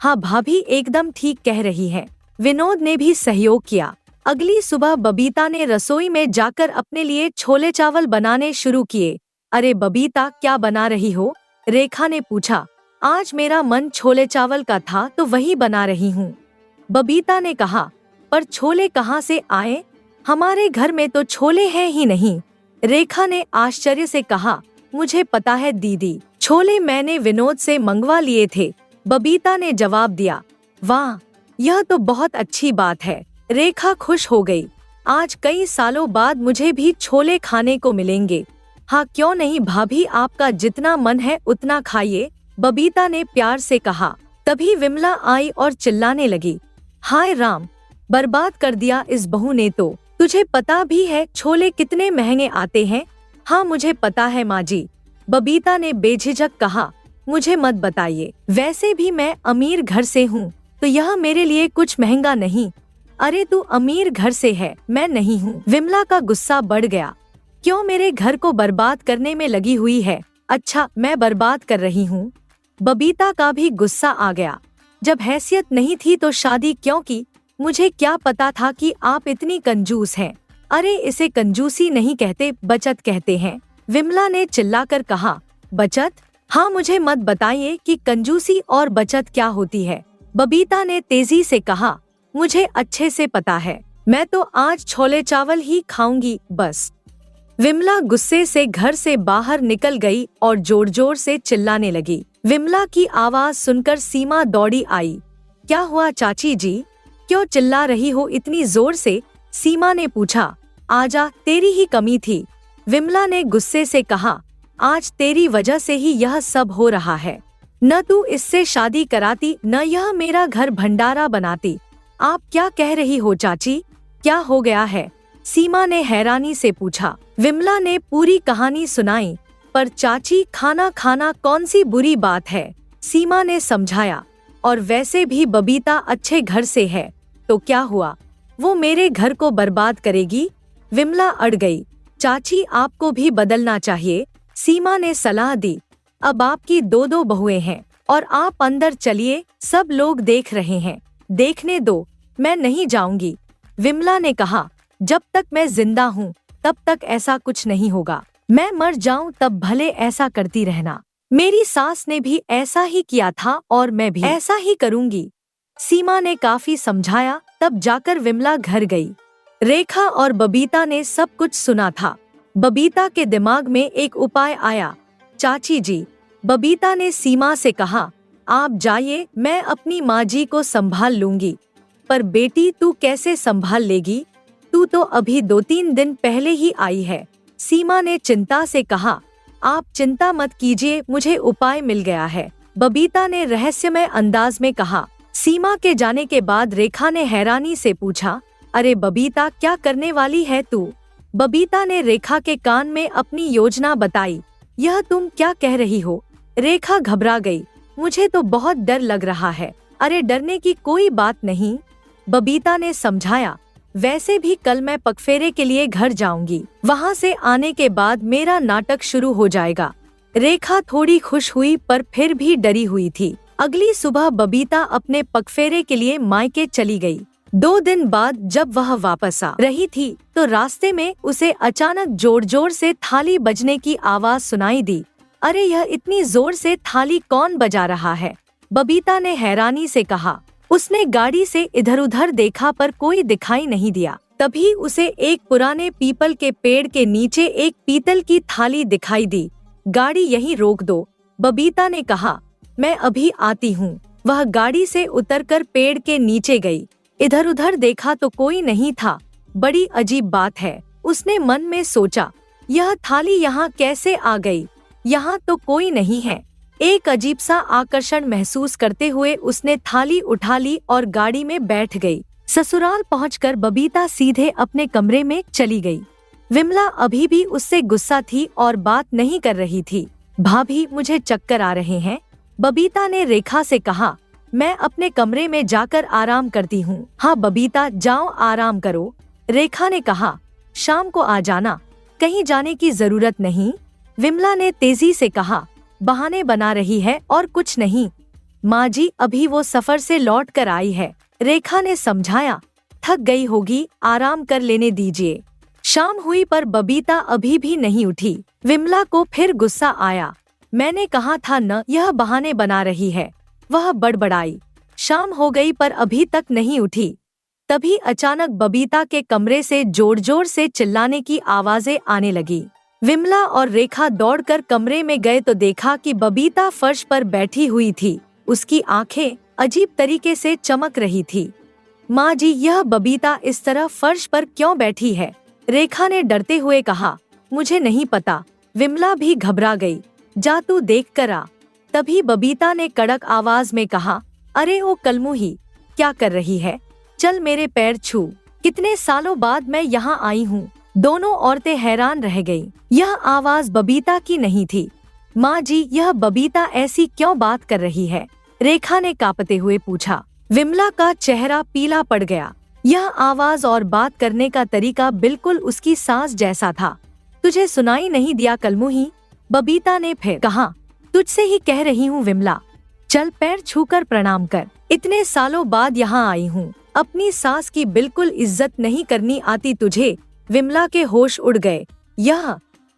हाँ भाभी एकदम ठीक कह रही है, विनोद ने भी सहयोग किया। अगली सुबह बबीता ने रसोई में जाकर अपने लिए छोले चावल बनाने शुरू किए। अरे बबीता, क्या बना रही हो? रेखा ने पूछा। आज मेरा मन छोले चावल का था तो वही बना रही हूँ, बबीता ने कहा। पर छोले कहाँ से आए? हमारे घर में तो छोले हैं ही नहीं, रेखा ने आश्चर्य से कहा। मुझे पता है दीदी, छोले मैंने विनोद से मंगवा लिए थे, बबीता ने जवाब दिया। वाह, यह तो बहुत अच्छी बात है, रेखा खुश हो गई। आज कई सालों बाद मुझे भी छोले खाने को मिलेंगे। हाँ क्यों नहीं भाभी, आपका जितना मन है उतना खाइए, बबीता ने प्यार से कहा। तभी विमला आई और चिल्लाने लगी। हाय राम, बर्बाद कर दिया इस बहू ने तो। तुझे पता भी है छोले कितने महंगे आते हैं? हाँ मुझे पता है माँ जी, बबीता ने बेझिझक कहा। मुझे मत बताइए, वैसे भी मैं अमीर घर से हूँ तो यह मेरे लिए कुछ महंगा नहीं। अरे तू अमीर घर से है, मैं नहीं हूँ। विमला का गुस्सा बढ़ गया। क्यों मेरे घर को बर्बाद करने में लगी हुई है? अच्छा, मैं बर्बाद कर रही हूँ? बबीता का भी गुस्सा आ गया। जब हैसियत नहीं थी तो शादी क्यों की? मुझे क्या पता था कि आप इतनी कंजूस हैं। अरे इसे कंजूसी नहीं कहते, बचत कहते हैं, विमला ने चिल्लाकर कहा। बचत? हाँ मुझे मत बताइए कि कंजूसी और बचत क्या होती है, बबीता ने तेजी से कहा। मुझे अच्छे से पता है, मैं तो आज छोले चावल ही खाऊंगी बस। विमला गुस्से से घर से बाहर निकल गई और जोर जोर से चिल्लाने लगी। विमला की आवाज सुनकर सीमा दौड़ी आई। क्या हुआ चाची जी, क्यों चिल्ला रही हो इतनी जोर से? सीमा ने पूछा। आजा, तेरी ही कमी थी, विमला ने गुस्से से कहा। आज तेरी वजह से ही यह सब हो रहा है। न तू इससे शादी कराती, न यह मेरा घर भंडारा बनाती। आप क्या कह रही हो चाची, क्या हो गया है? सीमा ने हैरानी से पूछा। विमला ने पूरी कहानी सुनाई। पर चाची, खाना खाना कौन सी बुरी बात है, सीमा ने समझाया। और वैसे भी बबीता अच्छे घर से है, तो क्या हुआ? वो मेरे घर को बर्बाद करेगी। विमला अड़ गई। चाची, आपको भी बदलना चाहिए, सीमा ने सलाह दी। अब आपकी 2 बहुएं हैं और आप अंदर चलिए, सब लोग देख रहे हैं। देखने दो, मैं नहीं जाऊंगी, विमला ने कहा। जब तक मैं जिंदा हूँ तब तक ऐसा कुछ नहीं होगा। मैं मर जाऊं तब भले ऐसा करती रहना। मेरी सास ने भी ऐसा ही किया था और मैं भी ऐसा ही करूंगी। सीमा ने काफी समझाया, तब जाकर विमला घर गई। रेखा और बबीता ने सब कुछ सुना था। बबीता के दिमाग में एक उपाय आया। चाची जी, बबीता ने सीमा से कहा, आप जाइए, मैं अपनी माँ जी को संभाल लूंगी। पर बेटी, तू कैसे संभाल लेगी? तू तो अभी 2-3 दिन पहले ही आई है। सीमा ने चिंता से कहा। आप चिंता मत कीजिए, मुझे उपाय मिल गया है, बबीता ने रहस्यमय अंदाज में कहा। सीमा के जाने के बाद रेखा ने हैरानी से पूछा, अरे बबीता, क्या करने वाली है तू? बबीता ने रेखा के कान में अपनी योजना बताई। यह तुम क्या कह रही हो? रेखा घबरा गई। मुझे तो बहुत डर लग रहा है। अरे डरने की कोई बात नहीं, बबीता ने समझाया। वैसे भी कल मैं पगफेरे के लिए घर जाऊंगी, वहाँ से आने के बाद मेरा नाटक शुरू हो जाएगा। रेखा थोड़ी खुश हुई पर फिर भी डरी हुई थी। अगली सुबह बबीता अपने पगफेरे के लिए मायके चली गई। 2 दिन बाद जब वह वापस आ रही थी तो रास्ते में उसे अचानक जोर जोर से थाली बजने की आवाज सुनाई दी। अरे यह इतनी जोर से थाली कौन बजा रहा है? बबीता ने हैरानी से कहा। उसने गाड़ी से इधर उधर देखा पर कोई दिखाई नहीं दिया। तभी उसे एक पुराने पीपल के पेड़ के नीचे एक पीतल की थाली दिखाई दी। गाड़ी यहीं रोक दो, बबीता ने कहा, मैं अभी आती हूँ। वह गाड़ी से उतरकर पेड़ के नीचे गई। इधर उधर देखा तो कोई नहीं था। बड़ी अजीब बात है, उसने मन में सोचा। यह थाली यहाँ कैसे आ गई? यहाँ तो कोई नहीं है। एक अजीब सा आकर्षण महसूस करते हुए उसने थाली उठा ली और गाड़ी में बैठ गई। ससुराल पहुंचकर बबीता सीधे अपने कमरे में चली गई। विमला अभी भी उससे गुस्सा थी और बात नहीं कर रही थी। भाभी, मुझे चक्कर आ रहे हैं, बबीता ने रेखा से कहा। मैं अपने कमरे में जाकर आराम करती हूँ। हाँ बबीता, जाओ आराम करो, रेखा ने कहा। शाम को आ जाना, कहीं जाने की जरूरत नहीं, विमला ने तेजी से कहा। बहाने बना रही है और कुछ नहीं। माँ जी, अभी वो सफर से लौट कर आई है, रेखा ने समझाया। थक गई होगी, आराम कर लेने दीजिए। शाम हुई पर बबीता अभी भी नहीं उठी। विमला को फिर गुस्सा आया। मैंने कहा था न, यह बहाने बना रही है, वह बड़बड़ाई। शाम हो गई पर अभी तक नहीं उठी। तभी अचानक बबीता के कमरे से जोर जोर से चिल्लाने की आवाजें आने लगी। विमला और रेखा दौड़कर कमरे में गए तो देखा कि बबीता फर्श पर बैठी हुई थी। उसकी आंखें अजीब तरीके से चमक रही थी। माँ जी, यह बबीता इस तरह फर्श पर क्यों बैठी है? रेखा ने डरते हुए कहा। मुझे नहीं पता, विमला भी घबरा गई। जा तू देख कर आ। तभी बबीता ने कड़क आवाज में कहा। अरे ओ कलमुही, क्या कर रही है? चल मेरे पैर छू। कितने सालों बाद मैं यहाँ आई हूँ। दोनों औरतें हैरान रह गईं। यह आवाज बबीता की नहीं थी। माँ जी, यह बबीता ऐसी क्यों बात कर रही है? रेखा ने कांपते हुए पूछा। विमला का चेहरा पीला पड़ गया। यह आवाज और बात करने का तरीका बिल्कुल उसकी सास जैसा था। तुझे सुनाई नहीं दिया कलमुही? बबीता ने फिर कहा। तुझसे ही कह रही हूँ विमला, चल पैर छूकर प्रणाम कर। इतने सालों बाद यहाँ आई हूँ, अपनी सास की बिल्कुल इज्जत नहीं करनी आती तुझे? विमला के होश उड़ गए।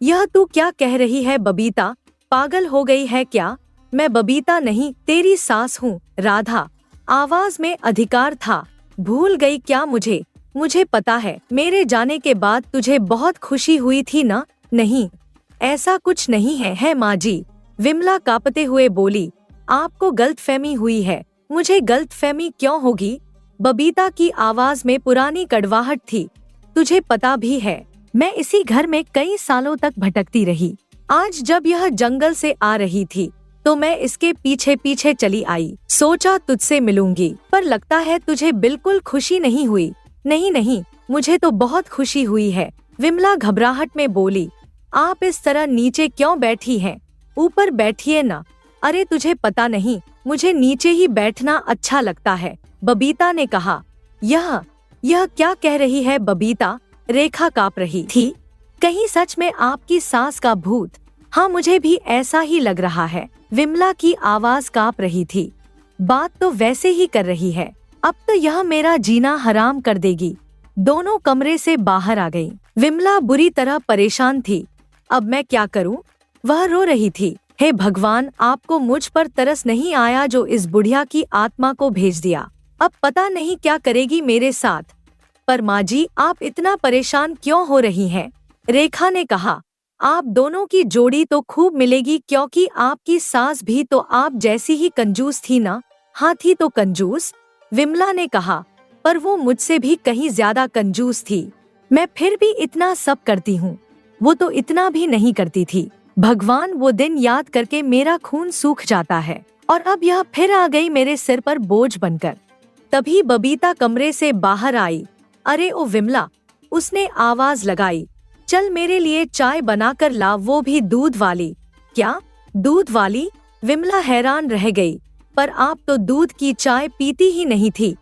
यह तू क्या कह रही है बबीता? पागल हो गई है क्या? मैं बबीता नहीं, तेरी सास हूँ, राधा। आवाज में अधिकार था। भूल गई क्या मुझे? मुझे पता है, मेरे जाने के बाद तुझे बहुत खुशी हुई थी ना? नहीं, ऐसा कुछ नहीं है माँ जी, विमला कांपते हुए बोली। आपको गलतफहमी हुई है। मुझे गलतफहमी क्यों होगी? बबीता की आवाज में पुरानी कड़वाहट थी। तुझे पता भी है, मैं इसी घर में कई सालों तक भटकती रही। आज जब यह जंगल से आ रही थी तो मैं इसके पीछे पीछे चली आई। सोचा तुझसे मिलूंगी, पर लगता है तुझे बिल्कुल खुशी नहीं हुई। नहीं, मुझे तो बहुत खुशी हुई है, विमला घबराहट में बोली। आप इस तरह नीचे क्यों बैठी हैं? ऊपर बैठिए ना। अरे तुझे पता नहीं, मुझे नीचे ही बैठना अच्छा लगता है, बबीता ने कहा। यह क्या कह रही है बबीता? रेखा काँप रही थी। कहीं सच में आपकी सास का भूत? हाँ, मुझे भी ऐसा ही लग रहा है। विमला की आवाज काँप रही थी। बात तो वैसे ही कर रही है, अब तो यह मेरा जीना हराम कर देगी। दोनों कमरे से बाहर आ गईं। विमला बुरी तरह परेशान थी। अब मैं क्या करूं? वह रो रही थी। हे भगवान, आपको मुझ पर तरस नहीं आया जो इस बुढ़िया की आत्मा को भेज दिया। अब पता नहीं क्या करेगी मेरे साथ। पर माँ जी, आप इतना परेशान क्यों हो रही हैं? रेखा ने कहा, आप दोनों की जोड़ी तो खूब मिलेगी, क्योंकि आपकी सास भी तो आप जैसी ही कंजूस थी ना। हाँ थी तो कंजूस, विमला ने कहा, पर वो मुझसे भी कहीं ज्यादा कंजूस थी। मैं फिर भी इतना सब करती हूँ, वो तो इतना भी नहीं करती थी। भगवान, वो दिन याद करके मेरा खून सूख जाता है, और अब यह फिर आ गई मेरे सिर पर बोझ बनकर। तभी बबीता कमरे से बाहर आई। अरे ओ विमला, उसने आवाज लगाई, चल मेरे लिए चाय बनाकर ला, वो भी दूध वाली। क्या दूध वाली? विमला हैरान रह गई। पर आप तो दूध की चाय पीती ही नहीं थी।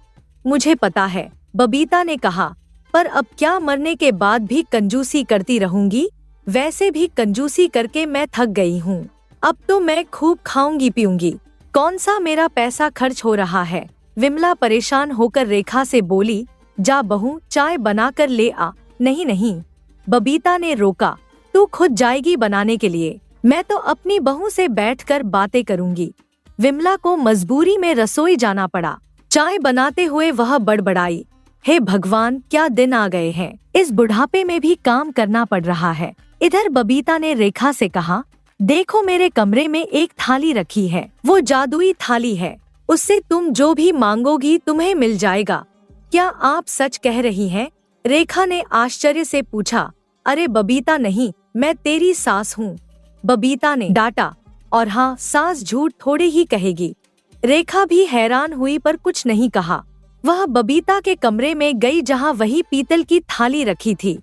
मुझे पता है, बबीता ने कहा, पर अब क्या मरने के बाद भी कंजूसी करती रहूंगी? वैसे भी कंजूसी करके मैं थक गई हूँ। अब तो मैं खूब खाऊंगी पीऊंगी। कौन सा मेरा पैसा खर्च हो रहा है? विमला परेशान होकर रेखा से बोली, जा बहू, चाय बना कर ले आ। नहीं नहीं, बबीता ने रोका, तू खुद जाएगी बनाने के लिए? मैं तो अपनी बहू से बैठकर बातें करूंगी। विमला को मजबूरी में रसोई जाना पड़ा। चाय बनाते हुए वह बड़बड़ाई, हे भगवान, क्या दिन आ गए हैं। इस बुढ़ापे में भी काम करना पड़ रहा है। इधर बबीता ने रेखा से कहा, देखो मेरे कमरे में एक थाली रखी है, वो जादुई थाली है, उससे तुम जो भी मांगोगी तुम्हें मिल जाएगा। क्या आप सच कह रही हैं? रेखा ने आश्चर्य से पूछा। अरे बबीता नहीं, मैं तेरी सास हूँ, बबीता ने डांटा। और हाँ, सास झूठ थोड़ी ही कहेगी। रेखा भी हैरान हुई पर कुछ नहीं कहा। वह बबीता के कमरे में गई जहाँ वही पीतल की थाली रखी थी।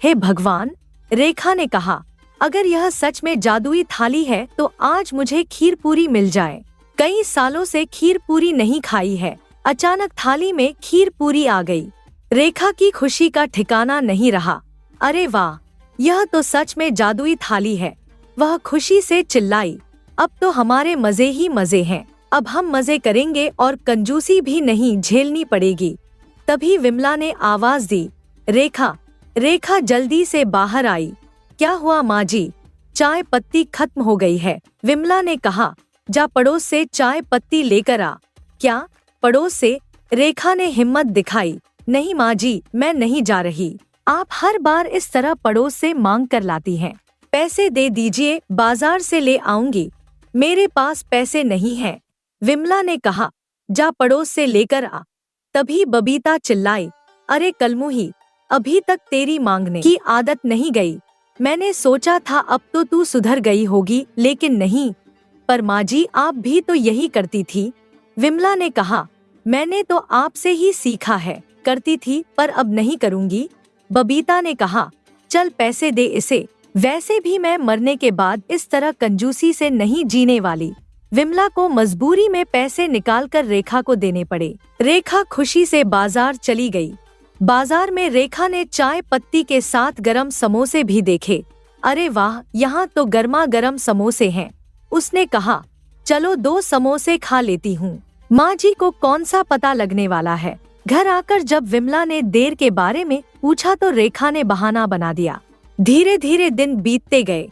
हे भगवान, रेखा ने कहा, अगर यह सच में जादुई थाली है तो आज मुझे खीर पूरी मिल जाए। कई सालों से खीर पूरी नहीं खाई है। अचानक थाली में खीर पूरी आ गई। रेखा की खुशी का ठिकाना नहीं रहा। अरे वाह, यह तो सच में जादुई थाली है। वह खुशी से चिल्लाई, अब तो हमारे मजे ही मजे हैं। अब हम मजे करेंगे और कंजूसी भी नहीं झेलनी पड़ेगी। तभी विमला ने आवाज दी, रेखा। रेखा जल्दी से बाहर आई। क्या हुआ माँ जी? चाय पत्ती खत्म हो गई है, विमला ने कहा। जा पड़ोस से चाय पत्ती लेकर आ। क्या पड़ोस से? रेखा ने हिम्मत दिखाई। नहीं माँ जी, मैं नहीं जा रही। आप हर बार इस तरह पड़ोस से मांग कर लाती हैं। पैसे दे दीजिए, बाजार से ले आऊंगी। मेरे पास पैसे नहीं हैं, विमला ने कहा। जा पड़ोस से लेकर आ। तभी बबीता चिल्लाई, अरे कलमुही, अभी तक तेरी मांगने की आदत नहीं गई। मैंने सोचा था अब तो तू सुधर गई होगी, लेकिन नहीं। पर माँ जी, आप भी तो यही करती थी, विमला ने कहा। मैंने तो आपसे ही सीखा है, करती थी पर अब नहीं करूँगी, बबीता ने कहा। चल पैसे दे इसे, वैसे भी मैं मरने के बाद इस तरह कंजूसी से नहीं जीने वाली। विमला को मजबूरी में पैसे निकालकर रेखा को देने पड़े। रेखा खुशी से बाजार चली गई। बाजार में रेखा ने चाय पत्ती के साथ गरम समोसे भी देखे। अरे वाह, यहाँ तो गर्मा गर्म समोसे हैं, उसने कहा। चलो 2 समोसे खा लेती हूँ, माँ जी को कौन सा पता लगने वाला है। घर आकर जब विमला ने देर के बारे में पूछा तो रेखा ने बहाना बना दिया। धीरे धीरे दिन बीतते गए।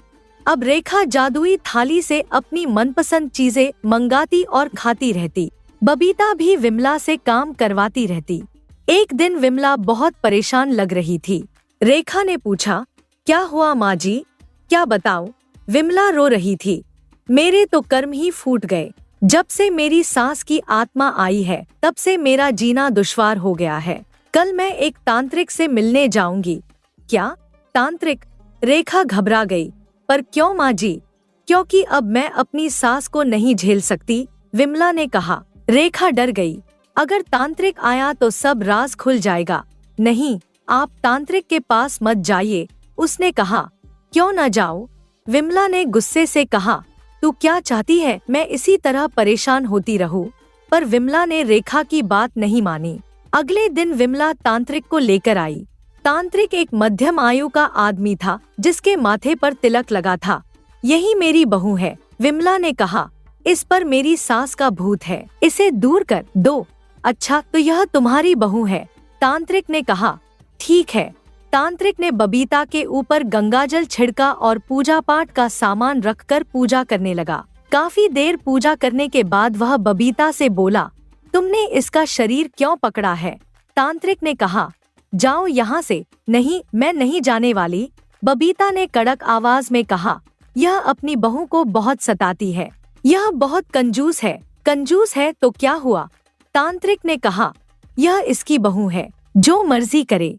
अब रेखा जादुई थाली से अपनी मनपसंद चीजें मंगाती और खाती रहती। बबीता भी विमला से काम करवाती रहती। एक दिन विमला बहुत परेशान लग रही थी। रेखा ने पूछा, क्या हुआ माँ जी? क्या बताऊं? विमला रो रही थी। मेरे तो कर्म ही फूट गए। जब से मेरी सास की आत्मा आई है तब से मेरा जीना दुश्वार हो गया है। कल मैं एक तांत्रिक से मिलने जाऊंगी। क्या तांत्रिक? रेखा घबरा गई। पर क्यों माँ जी? क्योंकि अब मैं अपनी सास को नहीं झेल सकती, विमला ने कहा। रेखा डर गई। अगर तांत्रिक आया तो सब राज खुल जाएगा। नहीं, आप तांत्रिक के पास मत जाइए, उसने कहा। क्यों न जाऊं? विमला ने गुस्से से कहा। तू क्या चाहती है, मैं इसी तरह परेशान होती रहूं? पर विमला ने रेखा की बात नहीं मानी। अगले दिन विमला तांत्रिक को लेकर आई। तांत्रिक एक मध्यम आयु का आदमी था जिसके माथे पर तिलक लगा था। यही मेरी बहू है, विमला ने कहा। इस पर मेरी सास का भूत है, इसे दूर कर दो। अच्छा, तो यह तुम्हारी बहू है, तांत्रिक ने कहा। ठीक है। तांत्रिक ने बबीता के ऊपर गंगाजल छिड़का और पूजा पाठ का सामान रखकर पूजा करने लगा। काफी देर पूजा करने के बाद वह बबीता से बोला, तुमने इसका शरीर क्यों पकड़ा है? तांत्रिक ने कहा, जाओ यहाँ से। नहीं, मैं नहीं जाने वाली, बबीता ने कड़क आवाज में कहा। यह अपनी बहू को बहुत सताती है, यह बहुत कंजूस है। कंजूस है तो क्या हुआ? तांत्रिक ने कहा, यह इसकी बहू है, जो मर्जी करे।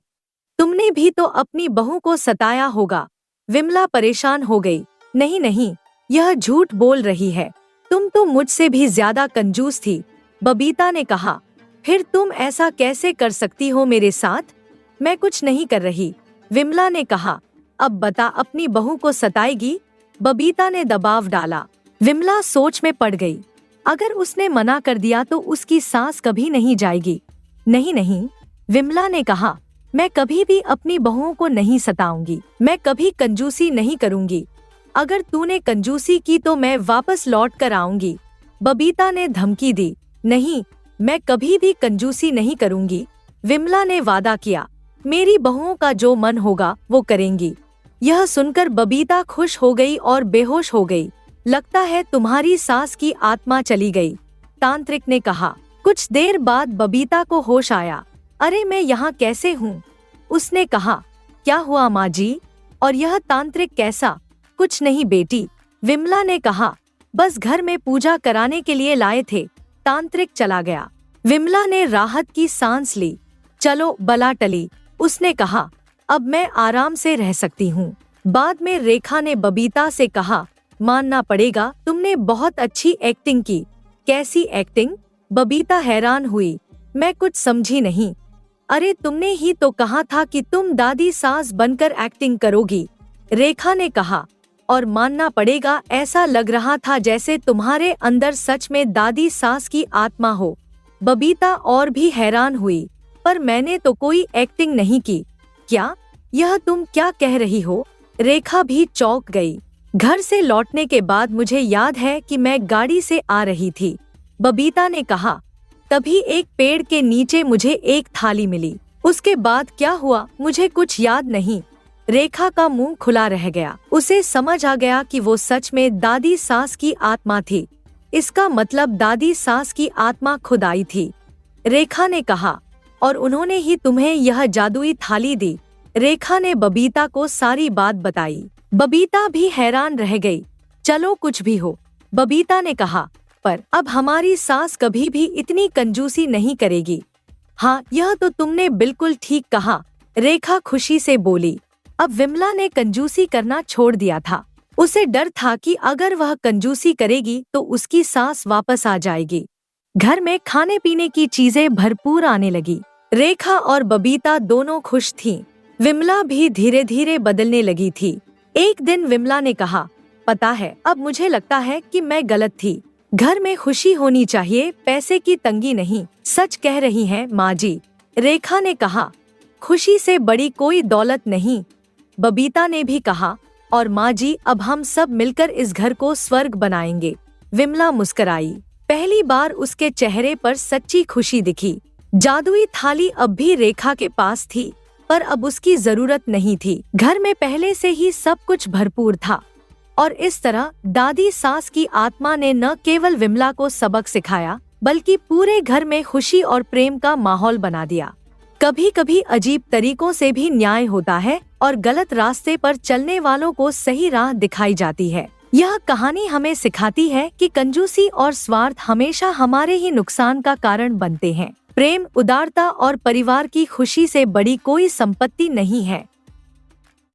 तुमने भी तो अपनी बहू को सताया होगा। विमला परेशान हो गई। नहीं नहीं, यह झूठ बोल रही है, तुम तो मुझसे भी ज्यादा कंजूस थी, बबीता ने कहा। फिर तुम ऐसा कैसे कर सकती हो मेरे साथ? मैं कुछ नहीं कर रही, विमला ने कहा। अब बता, अपनी बहू को सताएगी? बबीता ने दबाव डाला। विमला सोच में पड़ गई। अगर उसने मना कर दिया तो उसकी सांस कभी नहीं जाएगी। नहीं नहीं, विमला ने कहा, मैं कभी भी अपनी बहुओं को नहीं सताऊंगी, मैं कभी कंजूसी नहीं करूंगी। अगर तूने कंजूसी की तो मैं वापस लौट कर आऊंगी, बबीता ने धमकी दी। नहीं, मैं कभी भी कंजूसी नहीं करूंगी, विमला ने वादा किया। मेरी बहुओं का जो मन होगा वो करेंगी। यह सुनकर बबीता खुश हो गई और बेहोश हो गई। लगता है तुम्हारी सास की आत्मा चली गई, तांत्रिक ने कहा। कुछ देर बाद बबीता को होश आया। अरे मैं यहाँ कैसे हूँ? उसने कहा। क्या हुआ माँ जी? और यह तांत्रिक कैसा? कुछ नहीं बेटी, विमला ने कहा। बस घर में पूजा कराने के लिए लाए थे। तांत्रिक चला गया। विमला ने राहत की सांस ली। चलो बला टली, उसने कहा। अब मैं आराम से रह सकती हूँ। बाद में रेखा ने बबीता से कहा, मानना पड़ेगा, तुमने बहुत अच्छी एक्टिंग की। कैसी एक्टिंग? बबीता हैरान हुई। मैं कुछ समझी नहीं। अरे तुमने ही तो कहा था कि तुम दादी सास बनकर एक्टिंग करोगी, रेखा ने कहा। और मानना पड़ेगा, ऐसा लग रहा था जैसे तुम्हारे अंदर सच में दादी सास की आत्मा हो। बबीता और भी हैरान हुई। पर मैंने तो कोई एक्टिंग नहीं की। क्या? यह तुम क्या कह रही हो? रेखा भी चौंक गई। घर से लौटने के बाद मुझे याद है कि मैं गाड़ी से आ रही थी, बबीता ने कहा। तभी एक पेड़ के नीचे मुझे एक थाली मिली। उसके बाद क्या हुआ मुझे कुछ याद नहीं। रेखा का मुंह खुला रह गया। उसे समझ आ गया कि वो सच में दादी सास की आत्मा थी। इसका मतलब दादी सास की आत्मा खुद आई थी, रेखा ने कहा। और उन्होंने ही तुम्हें यह जादुई थाली दी। रेखा ने बबीता को सारी बात बताई। बबीता भी हैरान रह गई। चलो कुछ भी हो, बबीता ने कहा, पर अब हमारी सास कभी भी इतनी कंजूसी नहीं करेगी। हाँ, यह तो तुमने बिल्कुल ठीक कहा, रेखा खुशी से बोली। अब विमला ने कंजूसी करना छोड़ दिया था। उसे डर था कि अगर वह कंजूसी करेगी तो उसकी सास वापस आ जाएगी। घर में खाने पीने की चीजें भरपूर आने लगी। रेखा और बबीता दोनों खुश थीं। विमला भी धीरे धीरे बदलने लगी थी। एक दिन विमला ने कहा, पता है, अब मुझे लगता है कि मैं गलत थी। घर में खुशी होनी चाहिए, पैसे की तंगी नहीं। सच कह रही हैं माँ जी, रेखा ने कहा। खुशी से बड़ी कोई दौलत नहीं, बबीता ने भी कहा। और माँ जी, अब हम सब मिलकर इस घर को स्वर्ग बनाएंगे। विमला मुस्कुराई। पहली बार उसके चेहरे पर सच्ची खुशी दिखी। जादुई थाली अब भी रेखा के पास थी, पर अब उसकी जरूरत नहीं थी। घर में पहले से ही सब कुछ भरपूर था। और इस तरह दादी सास की आत्मा ने न केवल विमला को सबक सिखाया, बल्कि पूरे घर में खुशी और प्रेम का माहौल बना दिया। कभी कभी अजीब तरीकों से भी न्याय होता है और गलत रास्ते पर चलने वालों को सही राह दिखाई जाती है। यह कहानी हमें सिखाती है कि कंजूसी और स्वार्थ हमेशा हमारे ही नुकसान का कारण बनते हैं। प्रेम, उदारता और परिवार की खुशी से बड़ी कोई संपत्ति नहीं है।